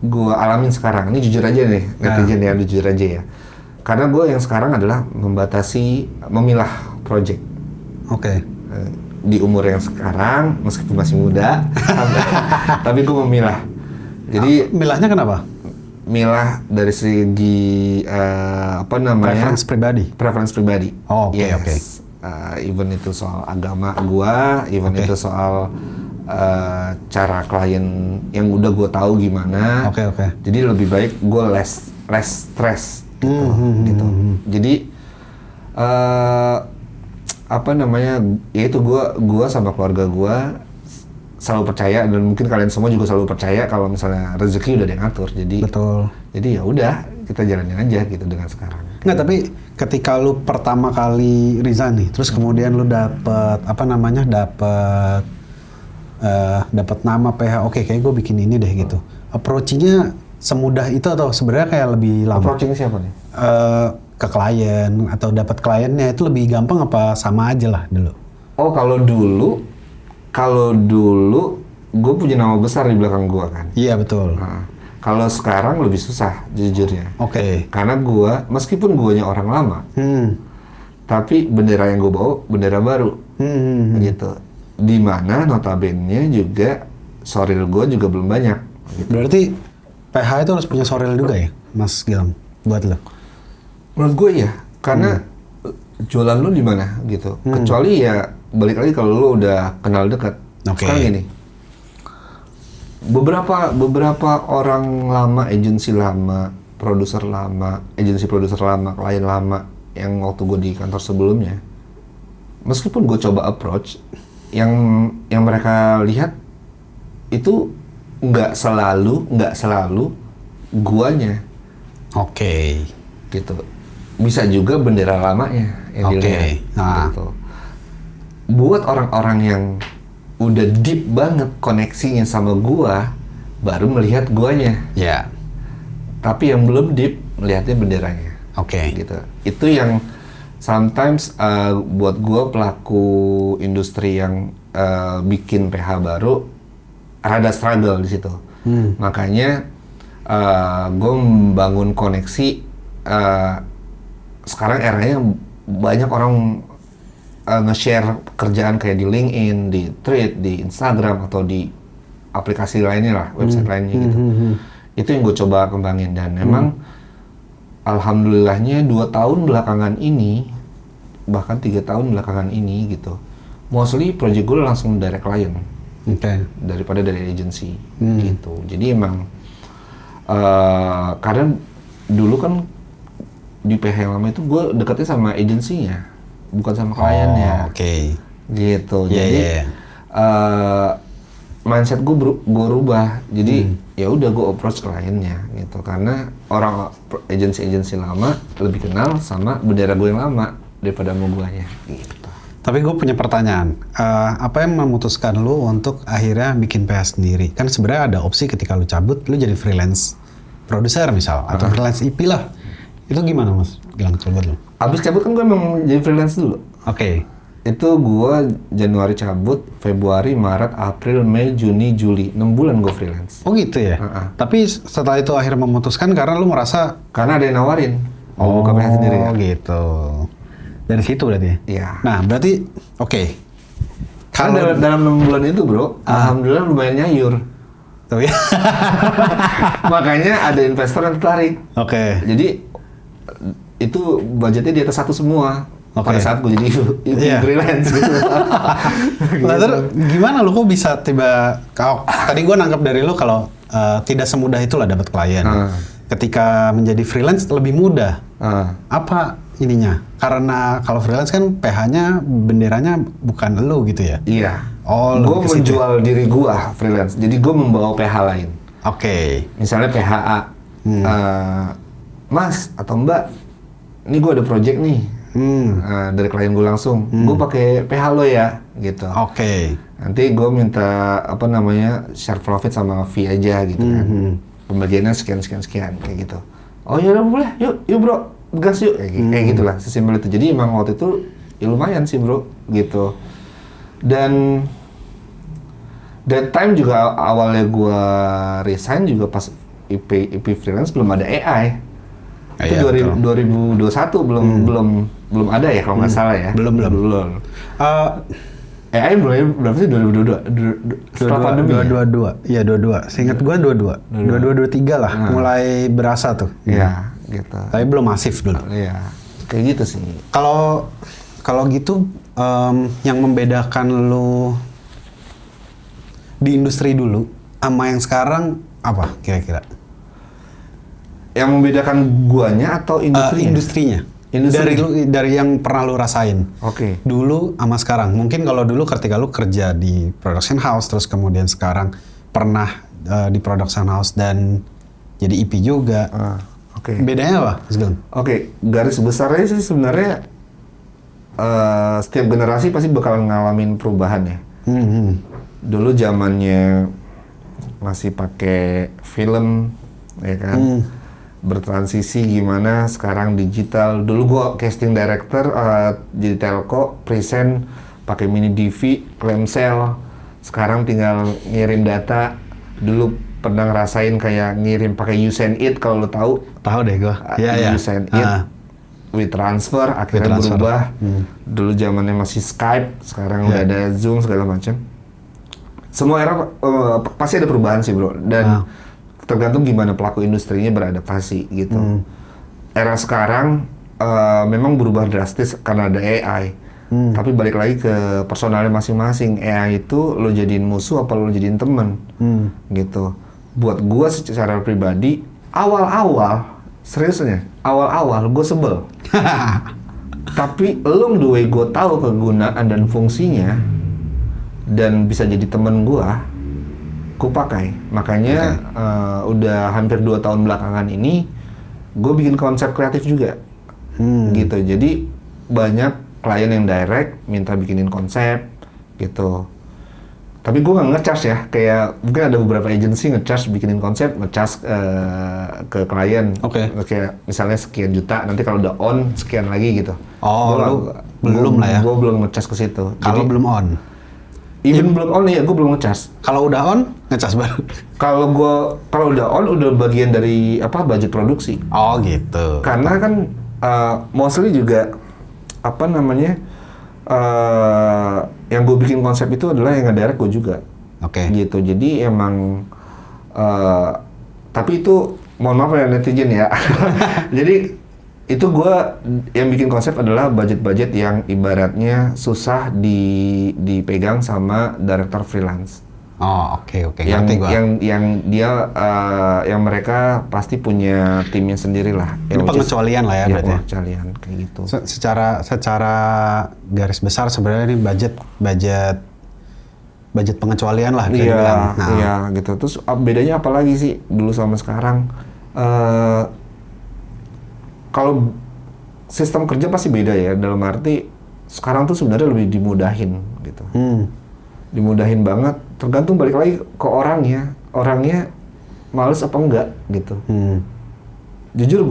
S1: gue alamin sekarang. Ini jujur aja nih, netizen ya, jujur aja ya. Karena gue yang sekarang adalah memilah project. Di umur yang sekarang, meskipun masih muda, tapi gue memilah. Jadi
S2: milahnya kenapa?
S1: Milah dari segi
S2: preference pribadi.
S1: Even itu soal agama gue, itu soal cara klien yang udah gue tahu gimana. Jadi lebih baik gue less stress gitu. Jadi yaitu gue sama keluarga gue selalu percaya, dan mungkin kalian semua juga selalu percaya kalau misalnya rezeki udah ada yang ngatur. Jadi ya udah, kita jalanin aja gitu dengan sekarang.
S2: Nggak, tapi ketika lu pertama kali resign nih, terus kemudian lu dapet dapat nama PH, kayak gue bikin ini deh gitu. Approaching-nya semudah itu atau sebenarnya kayak lebih lama?
S1: Approaching siapa nih?
S2: Ke klien atau dapat kliennya itu lebih gampang apa sama aja lah dulu? Kalau dulu gue punya nama besar di belakang gue kan. Iya betul.
S1: Nah, kalau sekarang lebih susah jujurnya. Karena gue, meskipun guanya orang lama, tapi bendera yang gue bawa bendera baru, gitu. Di mana notabene juga soril gue juga belum banyak. Gitu.
S2: Berarti PH itu harus punya soril juga ya, Mas Gilang, buat lo?
S1: Menurut gue ya, karena jualan lu di mana gitu. Kecuali ya balik lagi kalau lu udah kenal dekat.
S2: Oke.
S1: Sekarang gini, beberapa orang lama, agensi lama, produser lama, klien lama yang waktu gue di kantor sebelumnya, meskipun gue coba approach, yang mereka lihat itu nggak selalu guanya.
S2: Oke.
S1: Gitu. Bisa juga bendera lamanya yang dilihat.
S2: Nah.
S1: Gitu. Buat orang-orang yang udah deep banget koneksinya sama gua, baru melihat guanya.
S2: Ya.
S1: Tapi yang belum deep melihatnya benderanya.
S2: Oke.
S1: Gitu. Itu yang sometimes buat gua pelaku industri yang bikin PH baru rada struggle di situ. Makanya gue membangun koneksi. Sekarang eranya banyak orang nge-share pekerjaan kayak di LinkedIn, di Thread, di Instagram atau di aplikasi lainnya lah, website lainnya gitu. Itu yang gue coba kembangin dan memang alhamdulillahnya 2 tahun belakangan ini, bahkan 3 tahun belakangan ini gitu, mostly project gue langsung direct client. Daripada dari agency gitu. Jadi emang karena dulu kan di PH yang lama itu gue dekatnya sama agensinya, bukan sama kliennya. Gitu. Jadi mindset gue rubah. Jadi ya udah gue approach kliennya gitu. Karena orang agensi lama lebih kenal sama bendera gue yang lama daripada sama guanya. Gitu.
S2: Tapi gue punya pertanyaan, apa yang memutuskan lu untuk akhirnya bikin PH sendiri? Kan sebenarnya ada opsi ketika lu cabut, lu jadi freelance produser misal, atau freelance IP lah. Itu gimana Mas Gilang cabut lu?
S1: Abis cabut kan gue emang jadi freelance dulu.
S2: Oke.
S1: Itu gue Januari cabut, Februari, Maret, April, Mei, Juni, Juli. 6 bulan gue freelance.
S2: Oh gitu ya? Tapi setelah itu akhirnya memutuskan karena lu merasa...
S1: Karena ada yang nawarin. Mau buka PH sendiri kan?
S2: Oh gitu. Dari situ berarti ya?
S1: Iya.
S2: Nah berarti, oke.
S1: Karena dalam 6 bulan itu bro, alhamdulillah lumayan nyayur.
S2: Tuh ya.
S1: Makanya ada investor yang tertarik.
S2: Oke.
S1: Jadi itu budgetnya di atas 1 semua. Pada saat gue jadi freelance gitu.
S2: Nah, terus gimana lu kok bisa tadi gue nangkep dari lu kalau tidak semudah itulah dapat klien. Ketika menjadi freelance lebih mudah. Apa ininya? Karena kalau freelance kan PH-nya benderanya bukan lu gitu ya?
S1: Iya.
S2: Oh,
S1: gue menjual diri gue freelance. Jadi gue membawa PH lain.
S2: Oke.
S1: Misalnya PHA. Mas atau Mbak, ini gue ada project nih. Dari klien gue langsung. Gue pakai PH lo ya, gitu.
S2: Oke.
S1: Nanti gue minta share profit sama fee aja gitu kan. Pembagiannya sekian kayak gitu. Oh ya udah boleh, yuk bro, gas yuk kayak gitulah, sesimpel itu. Jadi emang waktu itu ya lumayan sih bro, gitu. Dan that time juga awalnya gue resign juga pas IP freelance belum ada AI. Itu 2021 belum ada ya kalau nggak salah ya. Belum. AI mulai berapa sih 2022? Setelah pandemi.
S2: 22. Iya 22. Seingat gua 22. 23 lah mulai berasa tuh.
S1: Iya, gitu.
S2: Tapi belum masif dulu.
S1: Iya. Kayak gitu sih.
S2: Kalau gitu yang membedakan lu di industri dulu sama yang sekarang apa kira-kira?
S1: Yang membedakan guanya atau industrinya?
S2: Industrinya. Dari yang pernah lu rasain.
S1: Oke.
S2: Dulu sama sekarang. Mungkin kalau dulu ketika lu kerja di production house terus kemudian sekarang pernah di production house dan jadi IP juga.
S1: Oke.
S2: Bedanya apa, Mas Gilang?
S1: Oke, garis besarnya sih sebenarnya setiap generasi pasti bakal ngalamin perubahan ya. Dulu zamannya masih pakai film, ya kan? Bertransisi gimana, sekarang digital. Dulu gua casting director jadi telco, present pakai mini DV, clamshell. Sekarang tinggal ngirim data. Dulu pernah ngerasain kayak ngirim pakai U-Send-It kalau lo tahu.
S2: Tahu deh gua.
S1: Iya. U-Send-It. WeTransfer akhirnya berubah. Dulu zamannya masih Skype, sekarang udah ada Zoom segala macam. Semua era pasti ada perubahan sih, bro. Dan tergantung gimana pelaku industrinya beradaptasi gitu. Era sekarang memang berubah drastis karena ada AI. Tapi balik lagi ke personalnya masing-masing. AI itu lo jadiin musuh apa lo jadiin temen, gitu. Buat gua secara pribadi, awal-awal, seriusnya, awal-awal gua sebel. Tapi along the way gua tahu kegunaan dan fungsinya, dan bisa jadi temen gua pakai. Makanya udah hampir 2 tahun belakangan ini, gua bikin konsep kreatif juga, gitu. Jadi banyak klien yang direct minta bikinin konsep gitu. Tapi gue nggak nge-charge ya, kayak mungkin ada beberapa agency nge-charge bikinin konsep, nge-charge ke klien. Kayak misalnya sekian juta, nanti kalau udah on sekian lagi gitu.
S2: Belum lah ya.
S1: Gue belum nge-charge ke situ.
S2: Kalau belum on.
S1: Even belum on ya, gue belum nge-charge.
S2: Kalau udah on, nge-charge baru.
S1: Kalau udah on udah bagian dari budget produksi.
S2: Oh gitu.
S1: Karena kan mostly juga yang gue bikin konsep itu adalah yang ngedirect gue juga. Gitu. Jadi emang tapi itu mohon maaf ya netizen ya. Jadi itu gue yang bikin konsep adalah budget-budget yang ibaratnya susah dipegang sama director freelance.
S2: Oke.
S1: Yang mereka pasti punya timnya sendiri lah.
S2: Ini pengecualian lah ya berarti.
S1: Pengecualian kayak gitu.
S2: Secara garis besar sebenarnya ini budget pengecualian lah bisa dibilang.
S1: Iya gitu. Terus bedanya apa lagi sih dulu sama sekarang? Kalau sistem kerja pasti beda ya. Dalam arti sekarang tuh sebenarnya lebih dimudahin gitu. Dimudahin banget, tergantung balik lagi ke orangnya males apa enggak gitu. Jujur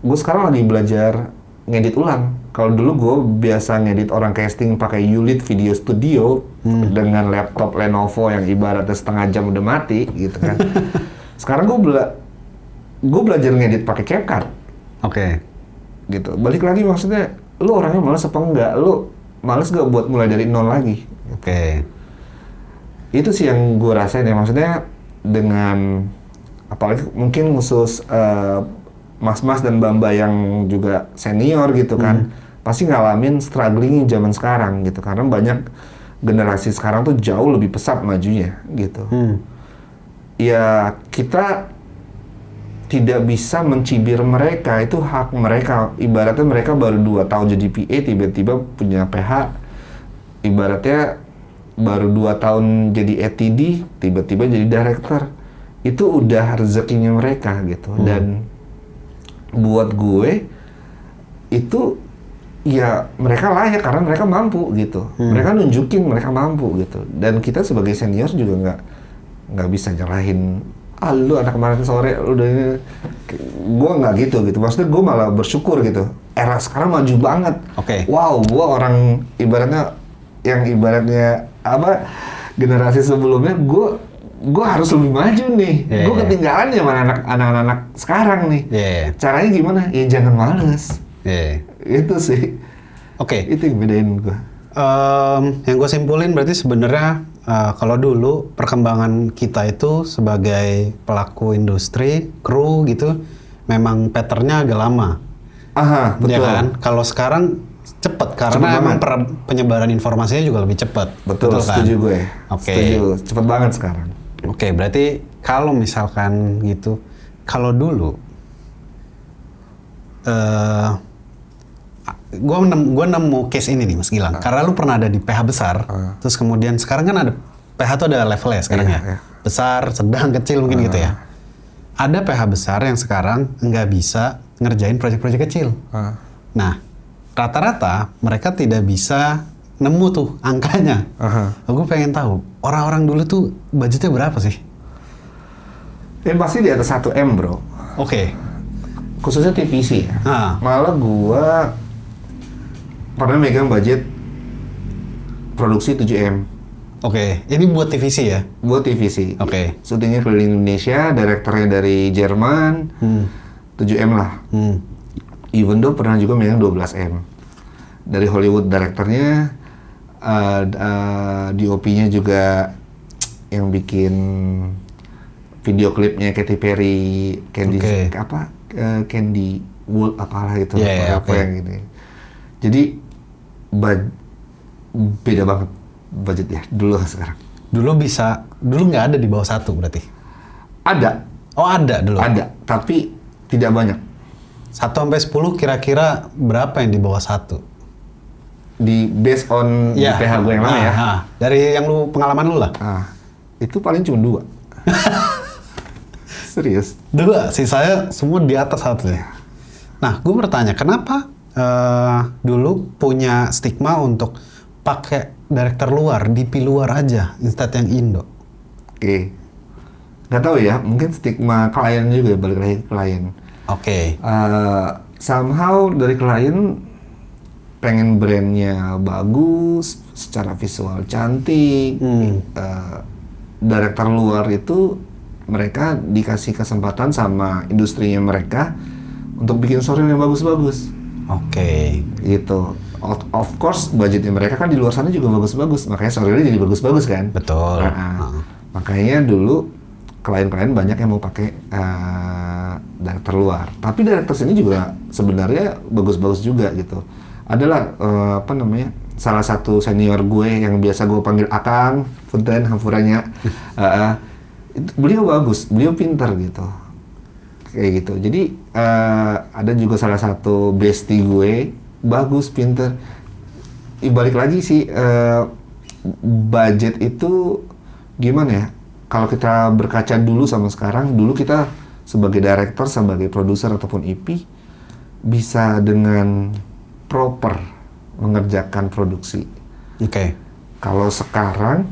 S1: gue sekarang lagi belajar ngedit ulang. Kalau dulu gue biasa ngedit orang casting pakai Ulit Video Studio dengan laptop Lenovo yang ibaratnya setengah jam udah mati gitu kan. Sekarang gue belajar ngedit pakai CapCut. Gitu. Balik lagi maksudnya, lu orangnya males apa enggak? Lu males gak buat mulai dari nol lagi? Itu sih yang gue rasain ya, maksudnya dengan apalagi mungkin khusus mas-mas dan mbak-mbak yang juga senior gitu kan, pasti ngalamin struggling zaman sekarang gitu, karena banyak generasi sekarang tuh jauh lebih pesat majunya gitu. Ya kita tidak bisa mencibir mereka, itu hak mereka. Ibaratnya mereka baru 2 tahun jadi PA, tiba-tiba punya PH. Ibaratnya baru 2 tahun jadi ATD, tiba-tiba jadi director. Itu udah rezekinya mereka gitu. Dan buat gue, itu ya mereka layak karena mereka mampu gitu. Mereka nunjukin mereka mampu gitu. Dan kita sebagai senior juga nggak bisa nyalahin, lu anak kemarin sore udah ini. Gue nggak gitu. Maksudnya gue malah bersyukur gitu. Era sekarang maju banget. Wow, gue orang ibaratnya generasi sebelumnya gue harus lebih maju nih. Gue ketinggalan ya sama anak-anak sekarang nih. Caranya gimana? Ya jangan males. Itu sih. Itu yang bedain gue.
S2: Yang gue simpulin berarti sebenarnya kalau dulu perkembangan kita itu sebagai pelaku industri, kru gitu, memang patternnya agak lama.
S1: Betul.
S2: Ya kan? Kalau sekarang cepet karena emang penyebaran informasinya juga lebih cepat.
S1: Betul kan? Setuju gue. Setuju, cepet banget sekarang.
S2: Berarti kalau misalkan gitu, kalau dulu gue nemu case ini nih Mas Gilang, karena lu pernah ada di PH besar, terus kemudian sekarang kan ada PH tuh ada levelnya sekarang besar, sedang, kecil mungkin gitu ya. Ada PH besar yang sekarang nggak bisa ngerjain proyek-proyek kecil. Nah, rata-rata mereka tidak bisa nemu tuh angkanya. Gue pengen tahu, orang-orang dulu tuh budgetnya berapa sih?
S1: Yang pasti di atas 1 M bro. Khususnya TVC ya. Malah gue pernah megang budget produksi 7M.
S2: Ini buat TVC ya?
S1: Buat TVC. Syutingnya keliling Indonesia, direkturnya dari Jerman, 7M lah. Even though pernah juga megang 12M. Dari Hollywood direkturnya, DOP-nya juga yang bikin video klipnya Katy Perry, Candy, wood apalah itu,
S2: Iya,
S1: apa yang gini. Jadi beda banget budgetnya dulu sama sekarang.
S2: Dulu nggak ada di bawah 1 berarti?
S1: Ada,
S2: Oh ada dulu?
S1: ada, tapi tidak banyak.
S2: 1-10 kira-kira berapa yang di bawah 1?
S1: Di based on di PH gue yang lama ya.
S2: Dari yang lu pengalaman lu lah?
S1: Itu paling cuma 2. Serius.
S2: 2, sisanya semua di atas 1 ya? Nah, gue bertanya, kenapa dulu punya stigma untuk pakai director luar, DP luar aja, instead yang Indo?
S1: Oke. Nggak tahu ya, mungkin stigma klien juga, balik lagi ke klien.
S2: Oke.
S1: Somehow dari klien pengen brandnya bagus, secara visual cantik. Director luar itu mereka dikasih kesempatan sama industrinya mereka untuk bikin story yang bagus-bagus.
S2: Oke.
S1: Gitu. Of course budgetnya mereka kan di luar sana juga bagus-bagus, makanya story-nya jadi bagus-bagus kan.
S2: Betul.
S1: Makanya dulu klien-klien banyak yang mau pakai director luar. Tapi director sini juga sebenarnya bagus-bagus juga gitu. Adalah salah satu senior gue yang biasa gue panggil Akang, punten hampurannya. Beliau bagus, beliau pintar gitu. Kayak gitu. Jadi ada juga salah satu bestie gue, bagus, pintar. Balik lagi sih budget itu gimana ya? Kalau kita berkaca dulu sama sekarang, dulu kita sebagai director, sebagai produser ataupun EP bisa dengan proper mengerjakan produksi.
S2: Oke.
S1: Kalau sekarang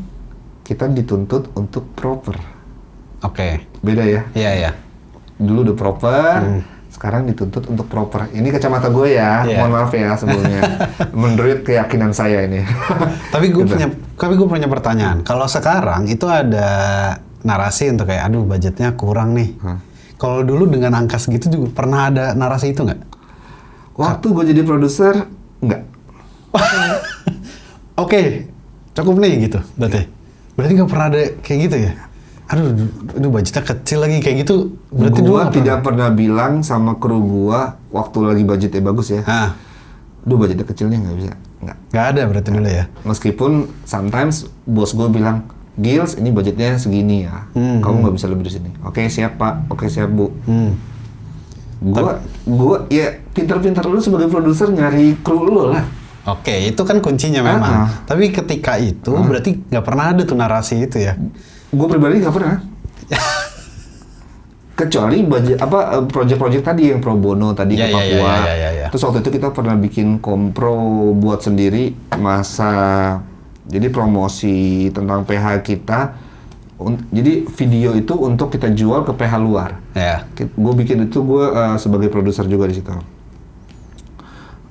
S1: kita dituntut untuk proper.
S2: Oke.
S1: Beda ya?
S2: Iya.
S1: Dulu udah proper, sekarang dituntut untuk proper. Ini kacamata gue ya, mohon maaf ya sebelumnya. Menurut keyakinan saya ini.
S2: Tapi gue punya pertanyaan. Kalau sekarang itu ada narasi untuk kayak, aduh budgetnya kurang nih. Kalau dulu dengan angka segitu juga pernah ada narasi itu nggak?
S1: Waktu gue jadi produser, enggak.
S2: Oke, cukup nih gitu berarti. Berarti nggak pernah ada kayak gitu ya? Aduh budgetnya kecil lagi kayak gitu. Berarti
S1: gua tidak pernah bilang sama kru gua waktu lagi budgetnya bagus ya. Duh budgetnya kecilnya nggak bisa.
S2: Nggak ada berarti dulu ya?
S1: Meskipun sometimes bos gua bilang, Gils ini budgetnya segini ya. Kamu nggak bisa lebih dari sini. Oke siap pak, oke siap bu. Gua ya pintar-pintar lu sebagai produser nyari kru lu lah.
S2: Oke, itu kan kuncinya memang. Tapi ketika itu berarti nggak pernah ada tuh narasi itu ya?
S1: Gue pribadi nggak pernah. Kecuali project-project tadi yang pro bono tadi ke Papua. Terus waktu itu kita pernah bikin kompro buat sendiri jadi promosi tentang PH kita. Jadi video itu untuk kita jual ke PH luar. Gue bikin itu, gue sebagai produser juga di situ.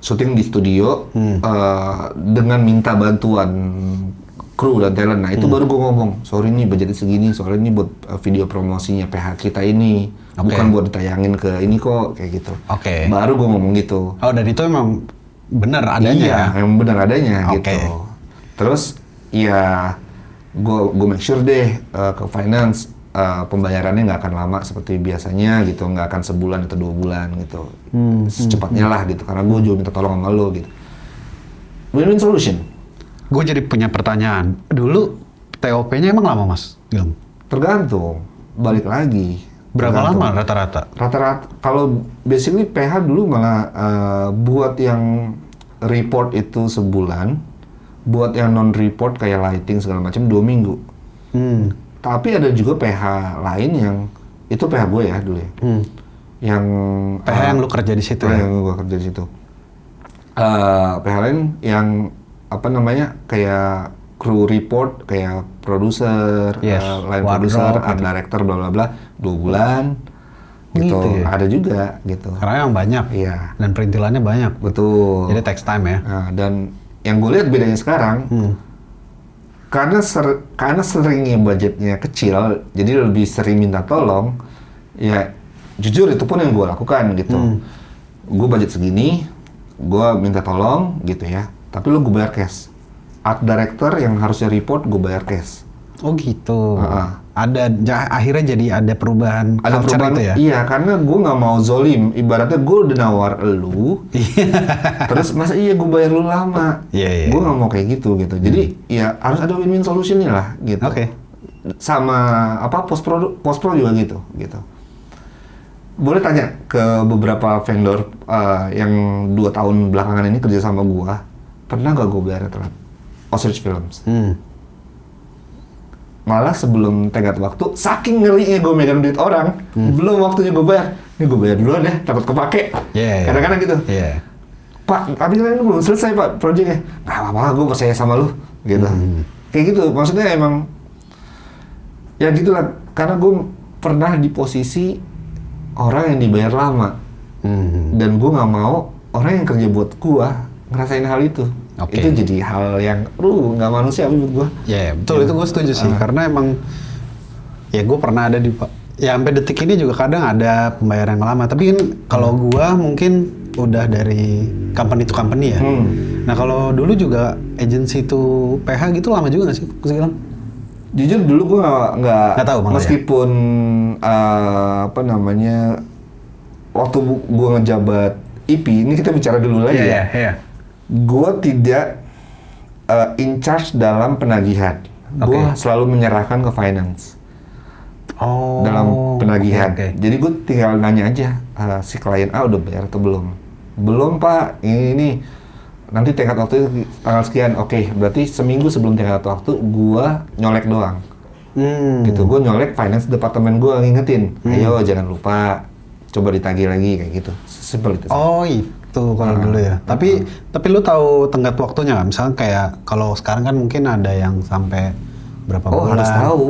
S1: Syuting di studio dengan minta bantuan kru dan talent. Nah itu baru gue ngomong, sorry nih budgetnya segini, soalnya ini buat video promosinya PH kita ini, bukan buat ditayangin ke ini kok, kayak gitu. Baru gue ngomong gitu.
S2: Oh dan itu emang benar adanya?
S1: Iya, emang benar adanya gitu. Terus ya gue make sure deh ke finance pembayarannya nggak akan lama seperti biasanya gitu, nggak akan sebulan atau 2 bulan gitu, secepatnya lah gitu, karena gue juga minta tolong sama lo gitu. Win-win solution.
S2: Gue jadi punya pertanyaan, dulu TOP-nya emang lama mas?
S1: Tergantung, balik lagi.
S2: Berapa lama rata-rata?
S1: Rata-rata, kalau basically PH dulu malah buat yang report itu sebulan, buat yang non-report kayak lighting segala macam 2 minggu. Tapi ada juga PH lain yang itu PH gue ya dulu ya. Yang
S2: PH yang lu kerja di situ ya?
S1: Yang gue kerja di situ. PH lain yang kayak crew report, kayak produser, line producer, art director, bla bla bla, 2 bulan. Gitu ya? Ada juga gitu.
S2: Karena yang banyak.
S1: Iya.
S2: Dan perintilannya banyak.
S1: Betul.
S2: Jadi takes time ya.
S1: Nah, dan yang gue lihat bedanya sekarang, karena seringnya budgetnya kecil, jadi lebih sering minta tolong. Ya jujur itu pun yang gue lakukan gitu. Gue budget segini, gue minta tolong gitu ya. Tapi lu gue bayar cash. Art director yang harusnya report gue bayar cash.
S2: Oh gitu.
S1: Heeh.
S2: Akhirnya jadi ada perubahan
S1: Ada
S2: culture
S1: perubahan,
S2: itu ya?
S1: iya, karena gue nggak mau zolim. Ibaratnya gue udah nawar elu, terus masa iya gue bayar lu lama?
S2: Iya.
S1: Gue nggak mau kayak gitu. Jadi ya harus ada win-win solutionnya lah gitu.
S2: Oke.
S1: Sama apa post pro juga gitu. Boleh tanya ke beberapa vendor yang 2 tahun belakangan ini kerja sama gua, pernah gak gua bayar telat? Ostrich Films. Malah sebelum tenggat waktu, saking ngerinya gua megang duit orang, belum waktunya gua bayar. Ini gua bayar duluan ya, takut kepake. Kadang-kadang gitu. Pak, tapi kan belum selesai Pak proyeknya. Nggak apa-apa, gua percaya sama lu. Gitu. Kayak gitu, maksudnya emang ya gitulah. Karena gua pernah di posisi orang yang dibayar lama, dan gue nggak mau orang yang kerja buat gue ngerasain hal itu. Itu jadi hal yang nggak manusiawi buat gue.
S2: Ya betul, itu gue setuju sih, karena emang ya gue pernah ada ya sampai detik ini juga kadang ada pembayaran yang lama. Tapi kan kalau gue mungkin udah dari company to company ya. Nah kalau dulu juga agency to PH gitu lama juga nggak sih, Gilang?
S1: Jujur dulu gue nggak
S2: tahu malah
S1: meskipun waktu gue ngejabat IP, ini kita bicara dulu lagi ya. Gue tidak in charge dalam penagihan. Gue selalu menyerahkan ke finance dalam penagihan. Jadi gue tinggal nanya aja, si klien A udah bayar atau belum? Belum Pak, ini nanti tenggat waktu tanggal sekian. Berarti seminggu sebelum tenggat waktu gua nyolek doang. Gitu, gua nyolek finance departemen gua ngingetin, ayo jangan lupa, coba ditagih lagi kayak gitu. Simpel itu.
S2: Oh itu kalau dulu ya. Tapi lu tahu tenggat waktunya nggak? Misalnya kayak kalau sekarang kan mungkin ada yang sampai berapa bulan?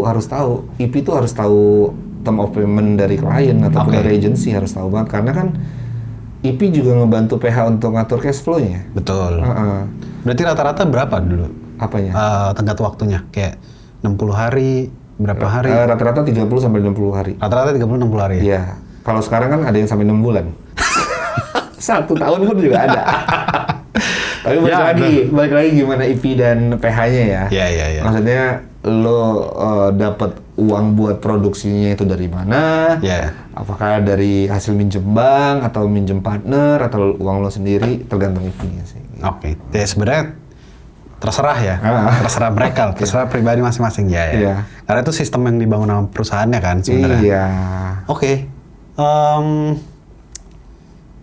S1: Harus tahu. IP itu harus tahu term of payment dari klien ataupun dari agency, harus tahu banget karena kan IP juga ngebantu PH untuk ngatur cash flow-nya.
S2: Betul. Berarti rata-rata berapa dulu?
S1: Apanya?
S2: Tenggat waktunya, kayak 60 hari, berapa hari?
S1: Rata-rata 30 sampai 60 hari.
S2: Rata-rata 30-60 hari ya?
S1: Iya. Kalau sekarang kan ada yang sampai 6 bulan. 1 tahun pun juga ada. Tapi balik lagi gimana IP dan PH-nya ya.
S2: Iya.
S1: Maksudnya lo dapat uang buat produksinya itu dari mana? Apakah dari hasil minjem bank atau minjem partner atau uang lo sendiri, tergantung IP-nya sih.
S2: Ya sebenarnya terserah ya, terserah mereka, terserah pribadi masing-masing ya. Karena itu sistem yang dibangun sama perusahaannya kan sebenarnya.
S1: Iya.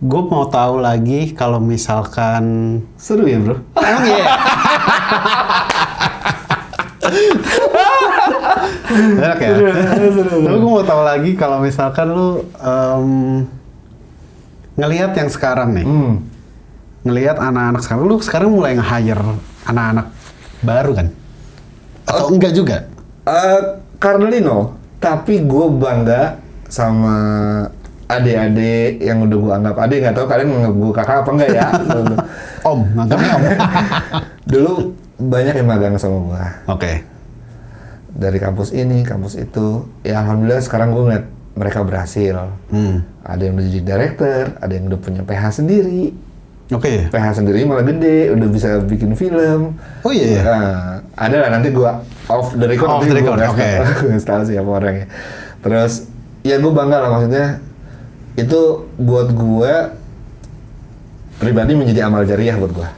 S2: Gue mau tahu lagi kalau misalkan
S1: seru ya bro.
S2: Emang iya. Enak ya. Tapi gue mau tahu lagi kalau misalkan lu ngelihat yang sekarang nih, ngelihat anak-anak sekarang, lu sekarang mulai nge-hire anak-anak baru kan? Atau enggak juga?
S1: Carlino, tapi gue bangga sama adik-adik yang udah gue anggap adik. Nggak tahu kalian menganggap gue kakak apa enggak ya?
S2: Om, nganggapnya om.
S1: Dulu banyak yang magang sama gue. Dari kampus ini, kampus itu. Ya alhamdulillah sekarang gue ngeliat mereka berhasil. Ada yang udah jadi director, ada yang udah punya PH sendiri. PH sendiri malah gede, udah bisa bikin film.
S2: Oh iya.
S1: Ada lah, nanti gue off the record. Gue nggak tahu siapa orangnya. Terus ya gue bangga lah, maksudnya itu buat gue pribadi menjadi amal jariah buat gue.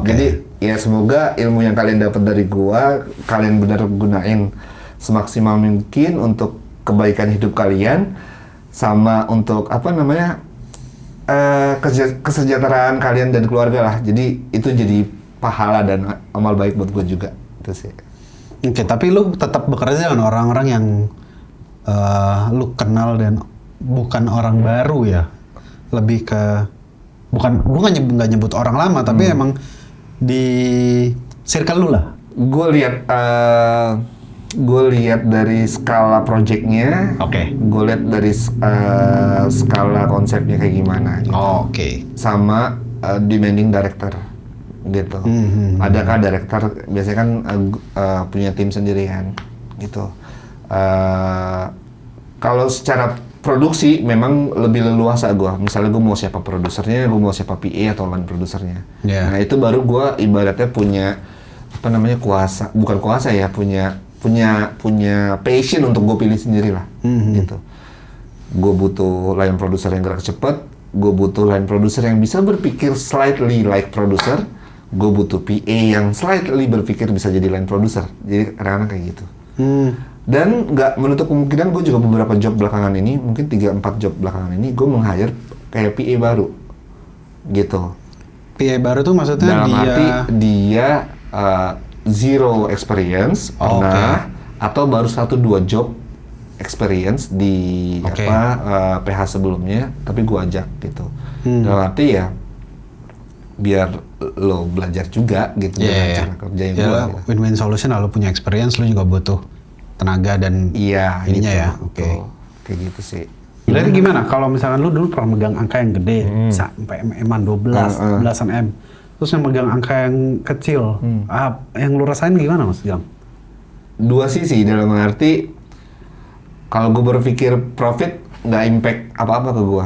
S1: Jadi ya semoga ilmu yang kalian dapat dari gue, kalian benar gunain semaksimal mungkin untuk kebaikan hidup kalian, sama untuk kesejahteraan kalian dan keluarga lah. Jadi itu jadi pahala dan amal baik buat gue juga. Itu sih.
S2: Tapi lu tetap bekerja dengan orang-orang yang lu kenal dan bukan orang baru ya. Lebih ke gue nggak nyebut orang lama, tapi emang di circle lu lah. Gue lihat dari skala projectnya. Gue lihat dari skala konsepnya kayak gimana. Gitu. Sama demanding director gitu. Adakah director biasanya kan punya tim sendiri kan gitu. Kalau secara produksi memang lebih leluasa gue. Misalnya gue mau siapa produsernya, gue mau siapa PA atau line produsernya. Nah itu baru gue ibaratnya punya kuasa, bukan kuasa ya, punya
S1: punya passion untuk gue pilih sendiri lah, gitu. Gue butuh line producer yang gerak cepet, gue butuh line producer yang bisa berpikir slightly like producer, gue butuh PA yang slightly berpikir bisa jadi line producer. Jadi kadang-kadang kayak gitu. Dan nggak menutup kemungkinan gue juga beberapa job belakangan ini, mungkin 3-4 job belakangan ini, gue meng-hire kayak PA baru, gitu.
S2: PA baru tuh maksudnya
S1: Dalam
S2: dia...
S1: arti dia zero experience, pernah, atau baru 1-2 job experience di PH sebelumnya, tapi gue ajak gitu. Dalam arti ya biar lo belajar juga gitu dengan cara kerja yang gue. Gitu.
S2: Win-win solution, lo punya experience, lo juga butuh tenaga dan ininya
S1: gitu,
S2: ya.
S1: Kayak gitu sih.
S2: Berarti gimana kalau misalkan lu dulu pernah megang angka yang gede sampai M-an 12, belasan M, terus yang megang angka yang kecil, yang lu rasain gimana Mas Gilang?
S1: Dua sisi, dalam arti kalau gue berpikir profit nggak impact apa-apa ke gue.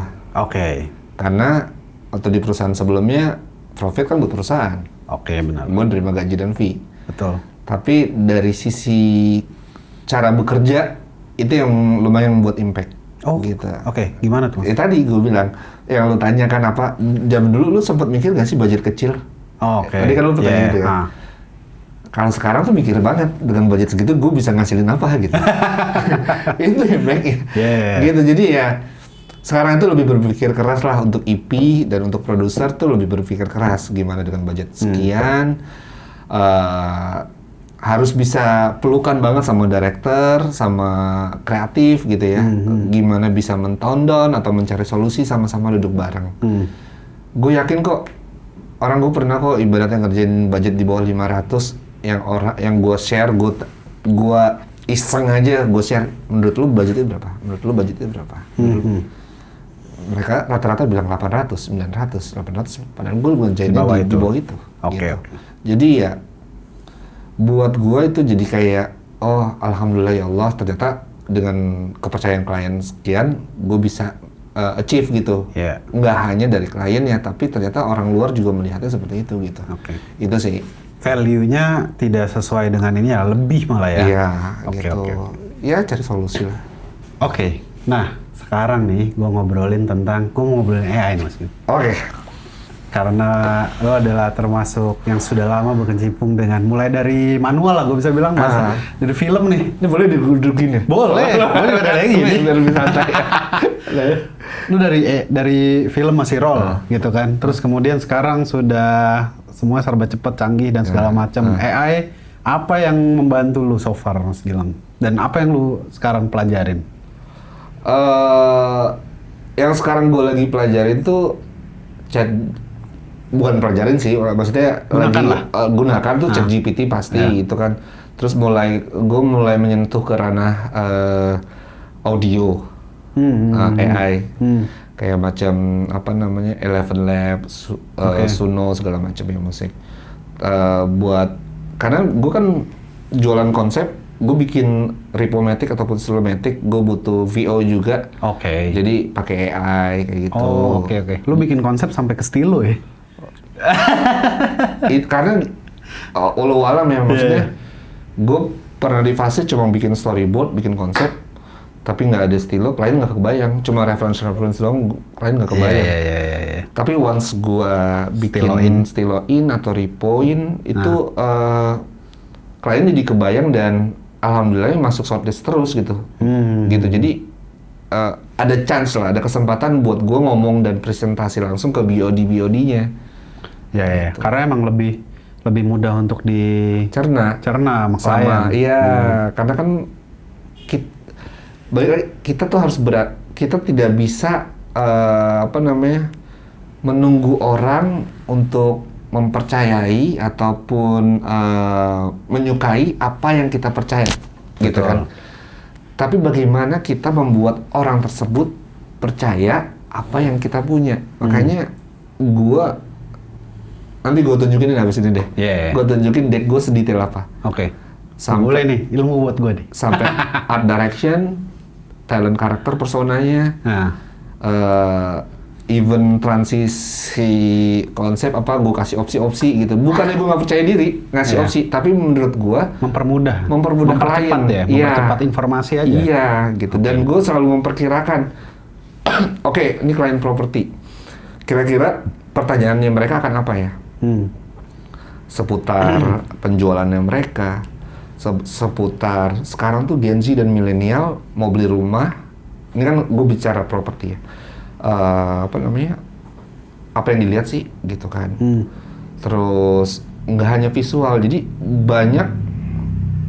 S1: Karena waktu di perusahaan sebelumnya profit kan buat perusahaan.
S2: Benar.
S1: Gue nerima gaji dan fee.
S2: Betul.
S1: Tapi dari sisi cara bekerja itu yang lumayan membuat impact. Gitu.
S2: Gimana tuh?
S1: Tadi gue bilang, yang lu tanya kan apa, zaman dulu lu sempat mikir nggak sih budget kecil? Tadi kan lu pertanyaan gitu kan. Kalau sekarang tuh mikir banget, dengan budget segitu gue bisa ngasilin apa gitu. Itu impact-nya. Gitu, jadi ya sekarang itu lebih berpikir keras lah untuk EP dan untuk produser tuh lebih berpikir keras gimana dengan budget sekian. Harus bisa pelukan banget sama director, sama kreatif gitu ya. Gimana bisa men-tone down atau mencari solusi sama-sama duduk bareng. Gue yakin kok, orang gue pernah kok ibaratnya ngerjain budget di bawah 500, yang gue share, gue iseng aja gue share, menurut lu budgetnya berapa? Mereka rata-rata bilang 800, 900, padahal gue ngerjain di bawah itu. Jadi ya buat gue itu jadi kayak, alhamdulillah ya Allah, ternyata dengan kepercayaan klien sekian, gue bisa achieve gitu. Nggak hanya dari kliennya, tapi ternyata orang luar juga melihatnya seperti itu gitu. Itu sih.
S2: Value-nya tidak sesuai dengan ini ya, lebih malah ya?
S1: Iya, gitu. Ya cari solusi lah.
S2: Nah sekarang nih gue mau ngobrolin AI nih Mas. Karena lo adalah termasuk yang sudah lama berkecimpung dengan, mulai dari manual lah gue bisa bilang, dari film nih.
S1: Ini boleh didudukin ya?
S2: Boleh ada lagi nih.
S1: Biar lebih santai.
S2: Lu dari film masih roll gitu kan, terus kemudian sekarang sudah semua serba cepat, canggih dan segala macam. AI, apa yang membantu lu so far Mas Gilang? Dan apa yang lu sekarang pelajarin?
S1: Yang sekarang gue lagi pelajarin tuh bukan pelajarin sih, maksudnya gunakan tuh ChatGPT pasti itu kan. Terus gue mulai menyentuh ke ranah audio, AI, kayak macam apa namanya Eleven Lab, Suno segala macam ya musik. Karena gue kan jualan konsep, gue bikin Ripomatic ataupun Stylomatic, gue butuh VO juga. Jadi pakai AI kayak gitu.
S2: Lu bikin konsep sampai ke stilo ya?
S1: Karena walau-walam ya, maksudnya gue pernah di fase cuma bikin storyboard, bikin konsep, tapi nggak ada stilo, klien nggak kebayang, cuma reference doang, klien nggak kebayang. Tapi once gue bikin stiloin atau ripoin, itu klien jadi kebayang dan alhamdulillah masuk shortlist terus gitu. Gitu, jadi ada chance lah, ada kesempatan buat gue ngomong dan presentasi langsung ke BOD-nya.
S2: Gitu. Karena emang lebih mudah untuk dicerna sama klien.
S1: Iya, karena kan kita tuh harus kita tidak bisa menunggu orang untuk mempercayai ataupun menyukai apa yang kita percaya, gitu kan. Tapi bagaimana kita membuat orang tersebut percaya apa yang kita punya. Makanya nanti gue tunjukin habis ini deh. Gue tunjukin deck gue sedetail apa.
S2: Boleh nih, ilmu buat gue nih.
S1: Sampai art direction, talent karakter, personanya, even transisi konsep apa gue kasih opsi-opsi gitu. Bukannya gue nggak percaya diri ngasih opsi, tapi menurut gue
S2: mempercepat
S1: klien,
S2: ya, mempercepat informasi aja.
S1: Iya gitu. Dan gue selalu memperkirakan, oke, ini klien properti, kira-kira pertanyaannya mereka akan apa ya? Seputar penjualannya mereka, seputar sekarang tuh Gen Z dan milenial mau beli rumah. Ini kan gue bicara properti ya. Apa yang dilihat sih gitu kan. Terus nggak hanya visual, jadi banyak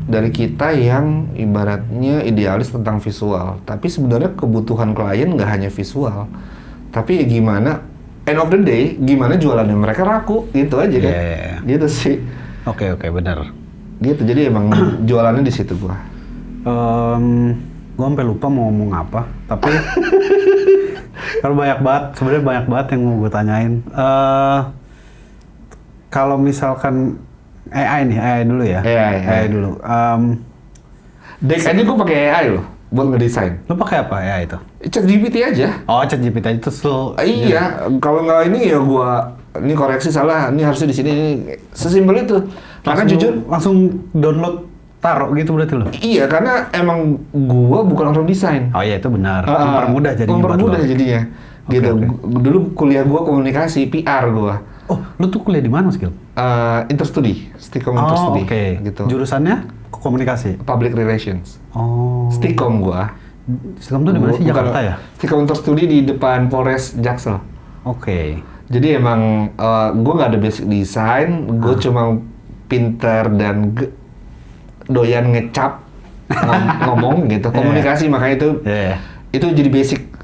S1: dari kita yang ibaratnya idealis tentang visual, tapi sebenarnya kebutuhan klien nggak hanya visual, tapi gimana end of the day gimana jualannya mereka laku gitu aja kan. Gitu sih.
S2: Oke, benar.
S1: Gitu, jadi emang jualannya di situ gua.
S2: Gua sampai lupa mau ngomong apa, tapi kalau sebenarnya banyak banget yang mau gue tanyain. Kalau misalkan AI dulu ya. AI dulu.
S1: Deck aja gue pakai AI loh buat ngedesain.
S2: Lu pakai apa AI itu?
S1: ChatGPT aja.
S2: Oh, ChatGPT itu
S1: Iya, kalau nggak ini ya ini koreksi salah, ini harusnya di sini, ini sesimpel itu. Karena jujur
S2: langsung download taruh gitu berarti lo?
S1: Iya, karena emang gua bukan orang desain.
S2: Oh iya, itu benar.
S1: Mempermudah jadinya. Gitu. Dulu kuliah gua komunikasi, PR gua.
S2: Oh, lu tuh kuliah di mana, Mas Gil?
S1: Interstudi, Stikom Interstudi.
S2: Oke.
S1: Gitu.
S2: Jurusannya komunikasi?
S1: Public Relations.
S2: Oh.
S1: Stikom gua.
S2: Stikom tuh di mana sih? Jakarta ya?
S1: Stikom Interstudi di depan Polres Jaksel.
S2: Oke.
S1: Jadi emang gua nggak ada basic desain, gua cuma pinter dan doyan ngecap ngomong gitu, komunikasi. Makanya itu jadi basic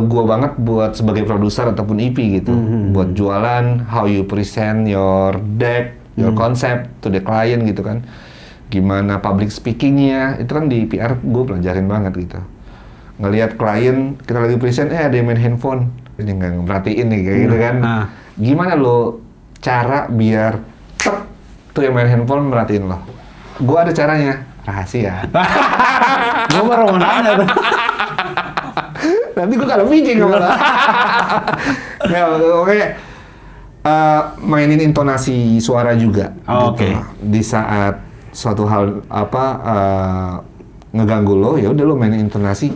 S1: gua banget buat sebagai produser ataupun EP gitu. Buat jualan, how you present your deck, your concept to the client gitu kan. Gimana public speakingnya, itu kan di PR gue pelajarin banget gitu. Ngelihat klien, kita lagi present, ada yang main handphone, ini nggak merhatiin nih kayak gitu kan. Gimana lo cara biar tuh yang main handphone merhatiin lo? Gue ada caranya, rahasia.
S2: Gue baru mau nanya tuh.
S1: Nanti gue kalau pitching malah. Ya, oke. Mainin intonasi suara juga. Gitu. Di saat suatu hal ngeganggu lo, ya udah lo mainin intonasi.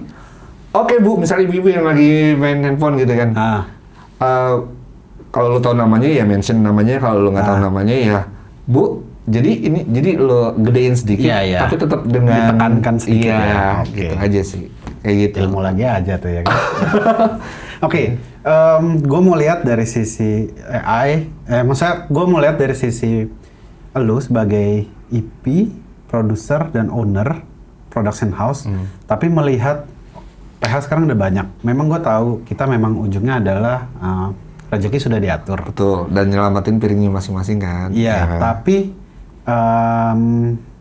S1: Oke bu, misalnya ibu-ibu yang lagi main handphone gitu kan. Kalau lo tahu namanya ya mention namanya, kalau lo nggak tahu namanya ya bu. Jadi lo gedein sedikit, tapi tetap dengan
S2: ditekankan sedikit
S1: gitu aja sih. Kayak gitu.
S2: Ilmu lagi aja tuh ya kan. Gue mau lihat dari sisi AI, maksudnya gue mau lihat dari sisi lu sebagai EP, produser dan owner production house, tapi melihat PH sekarang udah banyak. Memang gue tahu kita memang ujungnya adalah rezeki sudah diatur.
S1: Betul, dan nyelamatin piringnya masing-masing kan.
S2: Iya, tapi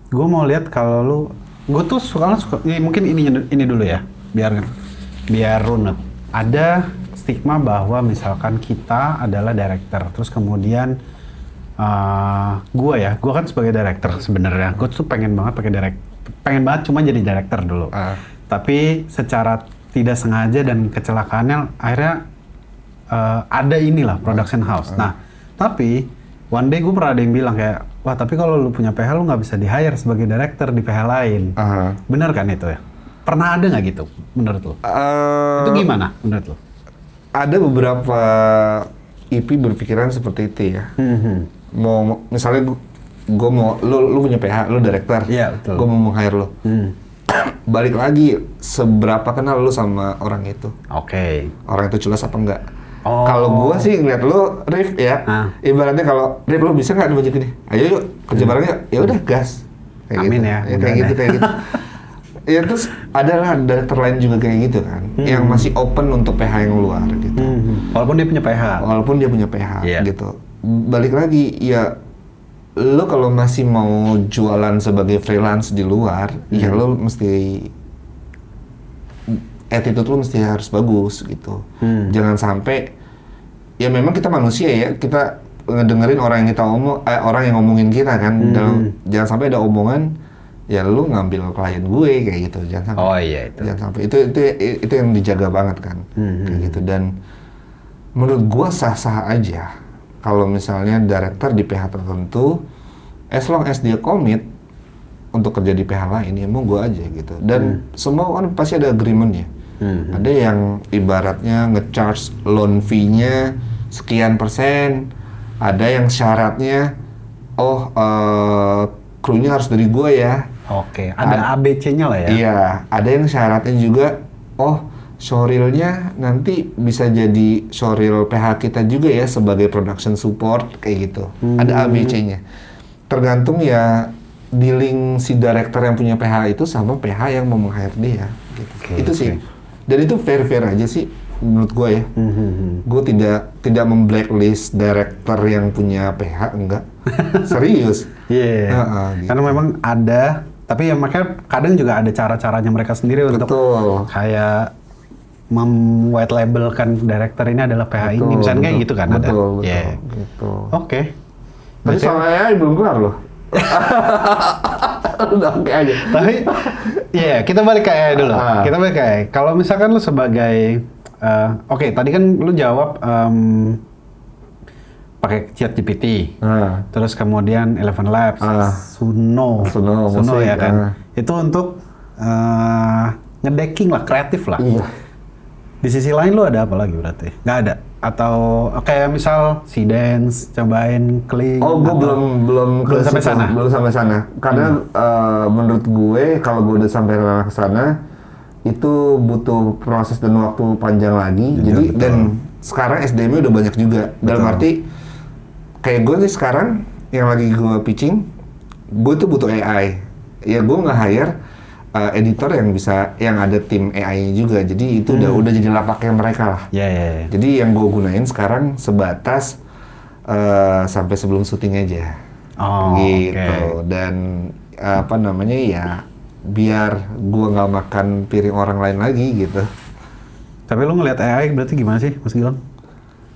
S2: gue mau lihat kalau gue tuh suka mungkin ini dulu ya, biar runut. Ada stigma bahwa misalkan kita adalah director, terus kemudian gue kan sebagai director sebenarnya, gue tuh pengen banget cuma jadi director dulu. Tapi secara tidak sengaja dan kecelakaannya akhirnya ada inilah production house. Nah, tapi one day gue pernah ada yang bilang kayak, wah tapi kalau lu punya PH lu nggak bisa di-hire sebagai director di PH lain. Bener kan itu ya? Pernah ada nggak gitu menurut lu? Itu gimana menurut lu?
S1: Ada beberapa EP berpikiran seperti itu ya. Mau misalnya gue mau lu punya PH, lu director.
S2: Iya, betul.
S1: Gue mau hire lu. Balik lagi, seberapa kenal lu sama orang itu? Orang itu jelas apa enggak? Kalau gue sih ngeliat lu, Rif ya, ibaratnya kalau Rif lu bisa nggak di budget ini? Ayo yuk kerja bareng yuk. Ya udah gas.
S2: Amin gitu.
S1: Kayak gitu. Ya terus ada director lain juga kayak gitu kan, yang masih open untuk PH yang luar gitu.
S2: Walaupun dia punya PH.
S1: Gitu. Balik lagi ya, lo kalau masih mau jualan sebagai freelance di luar, ya lo mesti attitude lo mesti harus bagus gitu. Jangan sampai, ya memang kita manusia ya, kita ngedengerin orang yang kita orang yang ngomongin kita kan. Jangan sampai ada omongan, ya lu ngambil klien gue kayak gitu, jangan sampai.
S2: Itu.
S1: Jangan sampai, itu yang dijaga banget kan, kayak gitu. Dan Menurut gua sah-sah aja kalau misalnya director di PH tertentu, as long as dia komit untuk kerja di PH lain, ya mau gua aja gitu. Dan semua kan pasti ada agreement-nya. Ada yang ibaratnya nge-charge loan fee-nya sekian persen, ada yang syaratnya, krunya harus dari gua ya.
S2: Oke, ada ABC-nya lah ya.
S1: Iya, ada yang syaratnya juga, showreel-nya nanti bisa jadi showreel PH kita juga ya sebagai production support kayak gitu. Ada ABC-nya. Tergantung ya dealing si director yang punya PH itu sama PH yang mau meng-hire dia. Gitu. Itu sih. Dan itu fair-fair aja sih menurut gue ya. Gue tidak memblacklist director yang punya PH, enggak. Serius.
S2: Iya.
S1: Gitu.
S2: Karena memang ada, tapi ya makanya kadang juga ada cara-caranya mereka sendiri untuk kayak white labelkan director ini adalah PH ini, misalnya kayak gitu kan ada.
S1: Betul. Gitu.
S2: Oke.
S1: Tapi soal AI belum kelar loh. Udah oke aja.
S2: Tapi kita balik ke AI dulu. Kita balik ke AI. Kalau misalkan lu sebagai tadi kan lu jawab pakai ChatGPT. Terus kemudian Eleven Labs, Suno ya kan. Itu untuk ngedecking lah, kreatif lah.
S1: Iya.
S2: Di sisi lain lu ada apa lagi berarti? Nggak ada? Atau kayak misal si dance, cobain Kling?
S1: Gue belum
S2: sampai sana.
S1: Belum sampai sana. Karena menurut gue kalau gue udah sampai ke sana itu butuh proses dan waktu panjang lagi. Jadi betul. Dan sekarang SDM-nya udah banyak juga. Dalam arti kayak gue sih sekarang yang lagi gue pitching, gue tuh butuh AI. Ya gue nggak hire editor yang ada tim AI-nya juga, jadi itu udah jadi lapaknya mereka lah.
S2: Yeah.
S1: Jadi yang gue gunain sekarang sebatas sampai sebelum syuting aja, gitu. Dan ya biar gue nggak makan piring orang lain lagi gitu.
S2: Tapi lo ngelihat AI berarti gimana sih, Mas Gilang?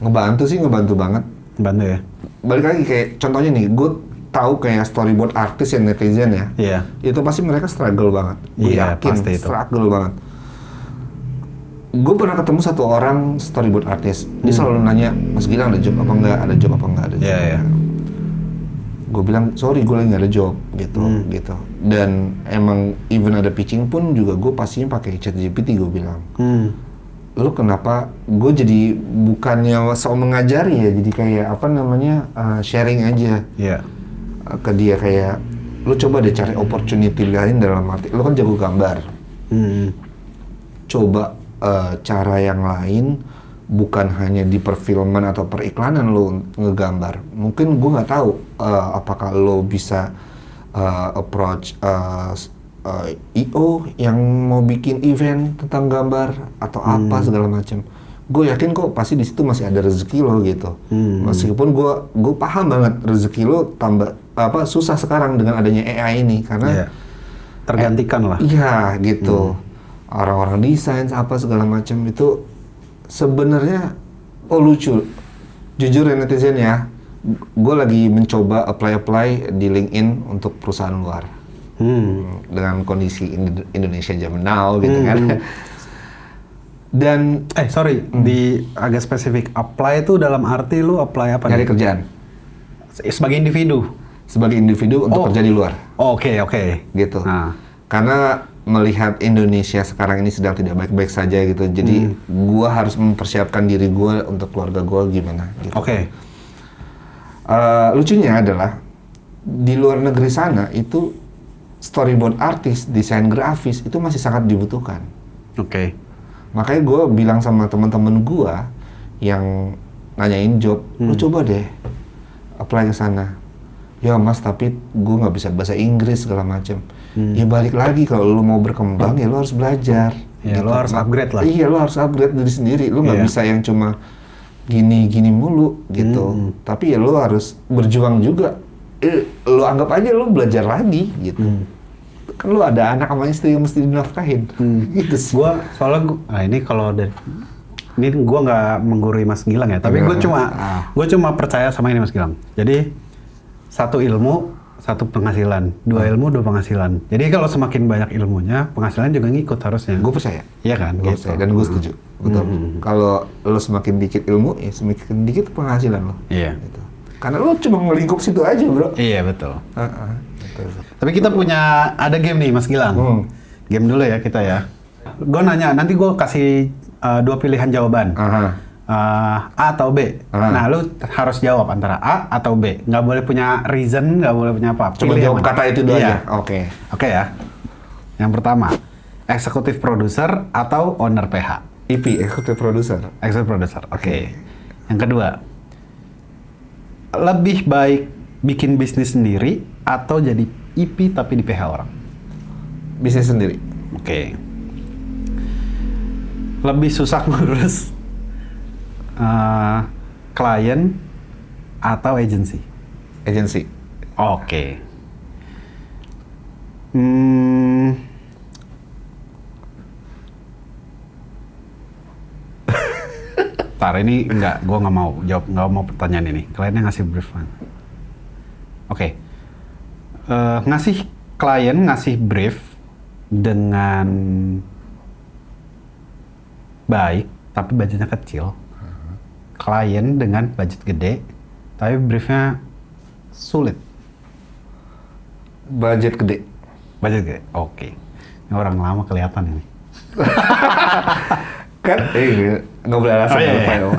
S1: Ngebantu banget.
S2: Bantu ya.
S1: Balik lagi kayak contohnya nih, gue tahu kayak storyboard artis yang netizen ya, itu pasti mereka struggle banget. Gue yakin pasti struggle banget. Gue pernah ketemu satu orang storyboard artis, dia selalu nanya, Mas Gilang ada job apa enggak, ada job apa enggak, ada job. Gue bilang, sorry gue lagi nggak ada job gitu. Dan emang even ada pitching pun juga gue pastinya pakai ChatGPT. Gue bilang, lo kenapa? Gue jadi bukannya soal mengajari ya, jadi kayak sharing aja. Ke dia kayak, lu coba deh cari opportunity lain dalam arti, lu kan jago gambar. Coba cara yang lain, bukan hanya di perfilman atau periklanan lu ngegambar. Mungkin gue nggak tahu apakah lu bisa approach IO yang mau bikin event tentang gambar atau apa segala macam. Gue yakin kok pasti di situ masih ada rezeki lo gitu. Meskipun gue paham banget rezeki lo tambah susah sekarang dengan adanya AI ini karena
S2: tergantikan lah.
S1: Iya gitu. Orang-orang desain apa segala macam itu sebenarnya lucu. Jujur ya netizen ya, gue lagi mencoba apply di LinkedIn untuk perusahaan luar. Dengan kondisi Indonesia zaman now gitu kan. Dan
S2: di agak spesifik, apply itu dalam arti lu apply apa?
S1: Nyari kerjaan.
S2: Sebagai individu
S1: untuk kerja di luar.
S2: Oke.
S1: Gitu. Karena melihat Indonesia sekarang ini sedang tidak baik-baik saja gitu. Jadi gua harus mempersiapkan diri gua untuk keluarga gua gimana gitu. Lucunya adalah di luar negeri sana itu storyboard artis, desain grafis itu masih sangat dibutuhkan. Makanya gue bilang sama teman-teman gue yang nanyain job, lu coba deh apply ke sana. Ya mas, tapi gue nggak bisa bahasa Inggris segala macam. Ya balik lagi, kalau lu mau berkembang ya lu harus belajar.
S2: Ya lu harus upgrade lah.
S1: Iya, lu harus upgrade diri sendiri. Lu nggak bisa yang cuma gini mulu gitu. Tapi ya lu harus berjuang juga. Lu anggap aja lu belajar lagi gitu. Kan lu ada anak sama istri yang mesti dinafkahin. Gitu sih.
S2: Ini kalau ini gue nggak menggurui Mas Gilang ya, tapi gue cuma percaya sama ini Mas Gilang. Jadi satu ilmu, satu penghasilan, dua ilmu, dua penghasilan. Jadi kalau semakin banyak ilmunya, penghasilan juga ngikut harusnya.
S1: Gue percaya.
S2: Iya kan?
S1: Gue percaya dan gue setuju. betul. Kalau lo semakin dikit ilmu, ya semakin dikit penghasilan lo.
S2: Iya.
S1: Gitu. Karena lo cuma ngelingkup situ aja, bro.
S2: Iya, betul.
S1: Betul.
S2: Tapi kita punya ada game nih, Mas Gilang. Game dulu ya kita ya. Gue nanya, nanti gue kasih 2 pilihan jawaban. A atau B. Nah, lu harus jawab antara A atau B. Nggak boleh punya reason, nggak boleh punya apa.
S1: Cuma
S2: Pilih
S1: jawab
S2: yang
S1: kata
S2: mana.
S1: itu doang
S2: Iya.
S1: ya? Oke.
S2: Oke ya. Yang pertama, eksekutif produser atau owner PH?
S1: EP, executive producer.
S2: Eksekutif produser. Oke. Yang kedua, lebih baik bikin bisnis sendiri atau jadi EP tapi di PH orang?
S1: Bisnis sendiri.
S2: Oke. Lebih susah ngurus klien atau agency?
S1: Agency.
S2: Oke. Ntar ini gue nggak mau jawab, nggak mau pertanyaan ini. Kliennya ngasih brief kan? Oke. Ngasih brief dengan baik, tapi budgetnya kecil. Klien dengan budget gede, tapi briefnya sulit.
S1: Budget gede.
S2: Budget gede, oke. Ini orang lama kelihatan ini.
S1: Kan? Nggak boleh alasan.
S2: Iya.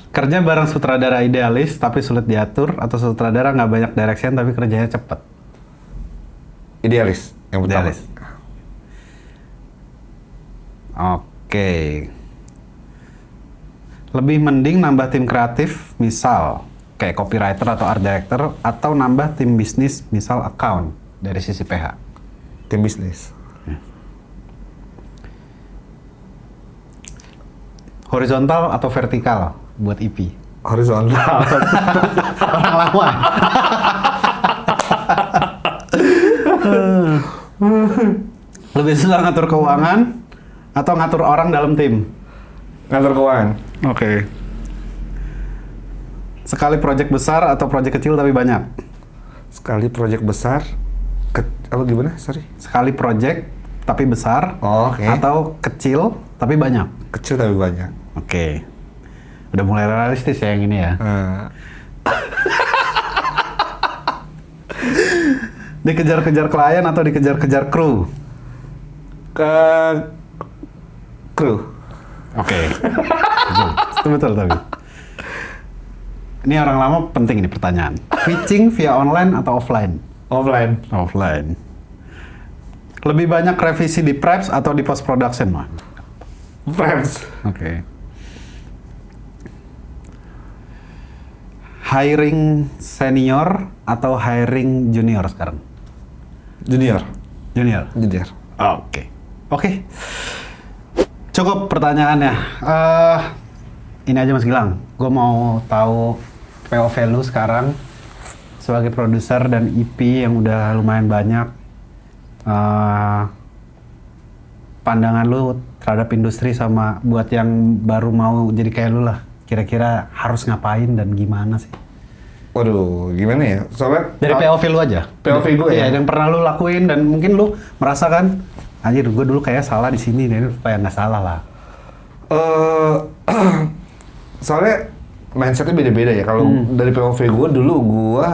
S2: Kerja bareng sutradara idealis tapi sulit diatur, atau sutradara nggak banyak direction tapi kerjanya cepet?
S1: Idealis. Yang pertama.
S2: Idealis. Oke. Lebih mending nambah tim kreatif, misal kayak copywriter atau art director, atau nambah tim bisnis, misal account dari sisi PH?
S1: Tim bisnis.
S2: Horizontal atau vertikal buat EP?
S1: Horizontal.
S2: Orang lama. Lebih susah ngatur keuangan atau ngatur orang dalam tim?
S1: Ngatur keuangan.
S2: Oke. Sekali proyek besar atau proyek kecil tapi banyak?
S1: Sekali proyek besar. Apa gimana? Sorry.
S2: Sekali proyek tapi besar,
S1: Oke.
S2: atau kecil tapi banyak?
S1: Kecil tapi banyak.
S2: Oke. Udah mulai realistis ya yang ini ya. Dikejar-kejar klien atau dikejar-kejar kru?
S1: Ke kru.
S2: Oke. Itu betul tapi. Ini orang lama penting ini pertanyaan. Pitching via online atau offline?
S1: Offline.
S2: Offline. Lebih banyak revisi di preps atau di post production, Mas?
S1: Preps.
S2: Oke. Hiring senior atau hiring junior sekarang?
S1: Junior.
S2: Junior.
S1: Junior.
S2: Oke. Oke. Cukup pertanyaannya. Ini aja Mas Gilang. Gue mau tahu POV lu sekarang sebagai produser dan EP yang udah lumayan banyak. Pandangan lu terhadap industri sama buat yang baru mau jadi kayak lu lah. Kira-kira harus ngapain dan gimana sih?
S1: Waduh, gimana ya? Soalnya
S2: Dari POV lu aja.
S1: POV gue ya?
S2: Iya, yang pernah lu lakuin dan mungkin lu merasakan, anjir gue dulu kayak salah di sini, dan supaya nggak salah lah.
S1: Soalnya mindsetnya beda-beda ya. Kalau dari POV gue dulu, gue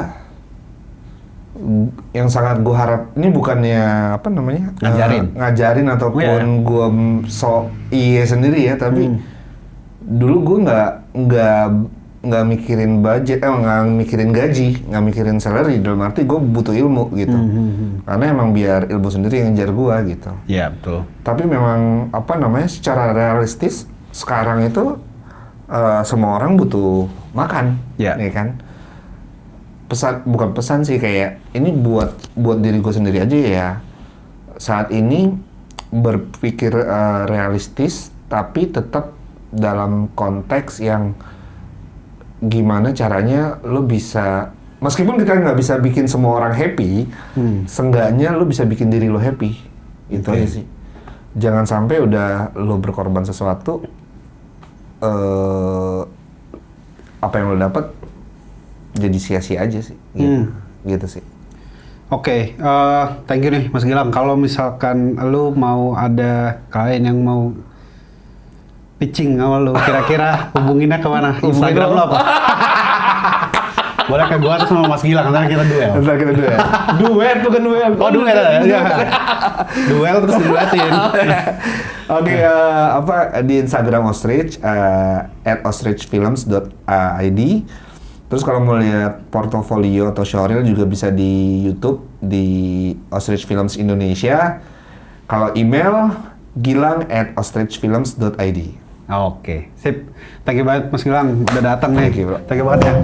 S1: yang sangat gue harap, ini bukannya apa namanya? Ngajarin ataupun gue so iya sendiri ya, tapi dulu gue nggak mikirin budget, nggak mikirin gaji, nggak mikirin salary. Dalam arti gue butuh ilmu gitu, karena emang biar ilmu sendiri yang ngejar gue gitu.
S2: Iya betul.
S1: Tapi memang apa namanya, secara realistis sekarang itu semua orang butuh makan, ya kan? Bukan pesan sih, kayak ini buat diri gue sendiri aja ya. Saat ini berpikir realistis, tapi tetap dalam konteks yang gimana caranya lo bisa, meskipun kita nggak bisa bikin semua orang happy, seenggaknya lo bisa bikin diri lo happy. Itu aja sih. Jangan sampai udah lo berkorban sesuatu, apa yang lo dapat jadi sia-sia aja sih. Gitu sih.
S2: Oke, thank you nih Mas Gilang. Kalau misalkan lu mau ada klien yang mau pitching sama lu, kira-kira hubunginnya kemana? Instagram lu apa? Boleh ke gua atau sama Mas Gilang, nanti kita duel.
S1: Ntar kita duel. Duel bukan duel.
S2: Oh duel ya? Duel terus diduetin.
S1: Oke, di Instagram Ostrich @ostrichfilms.id. Terus kalau mau lihat portofolio atau showreel juga bisa di YouTube di Ostrich Films Indonesia. Kalau email gilang@ostrichfilms.id.
S2: Oke, sip. Thank you banget Mas Gilang udah datang nih.
S1: Thank you, bro.
S2: Thank you banget ya.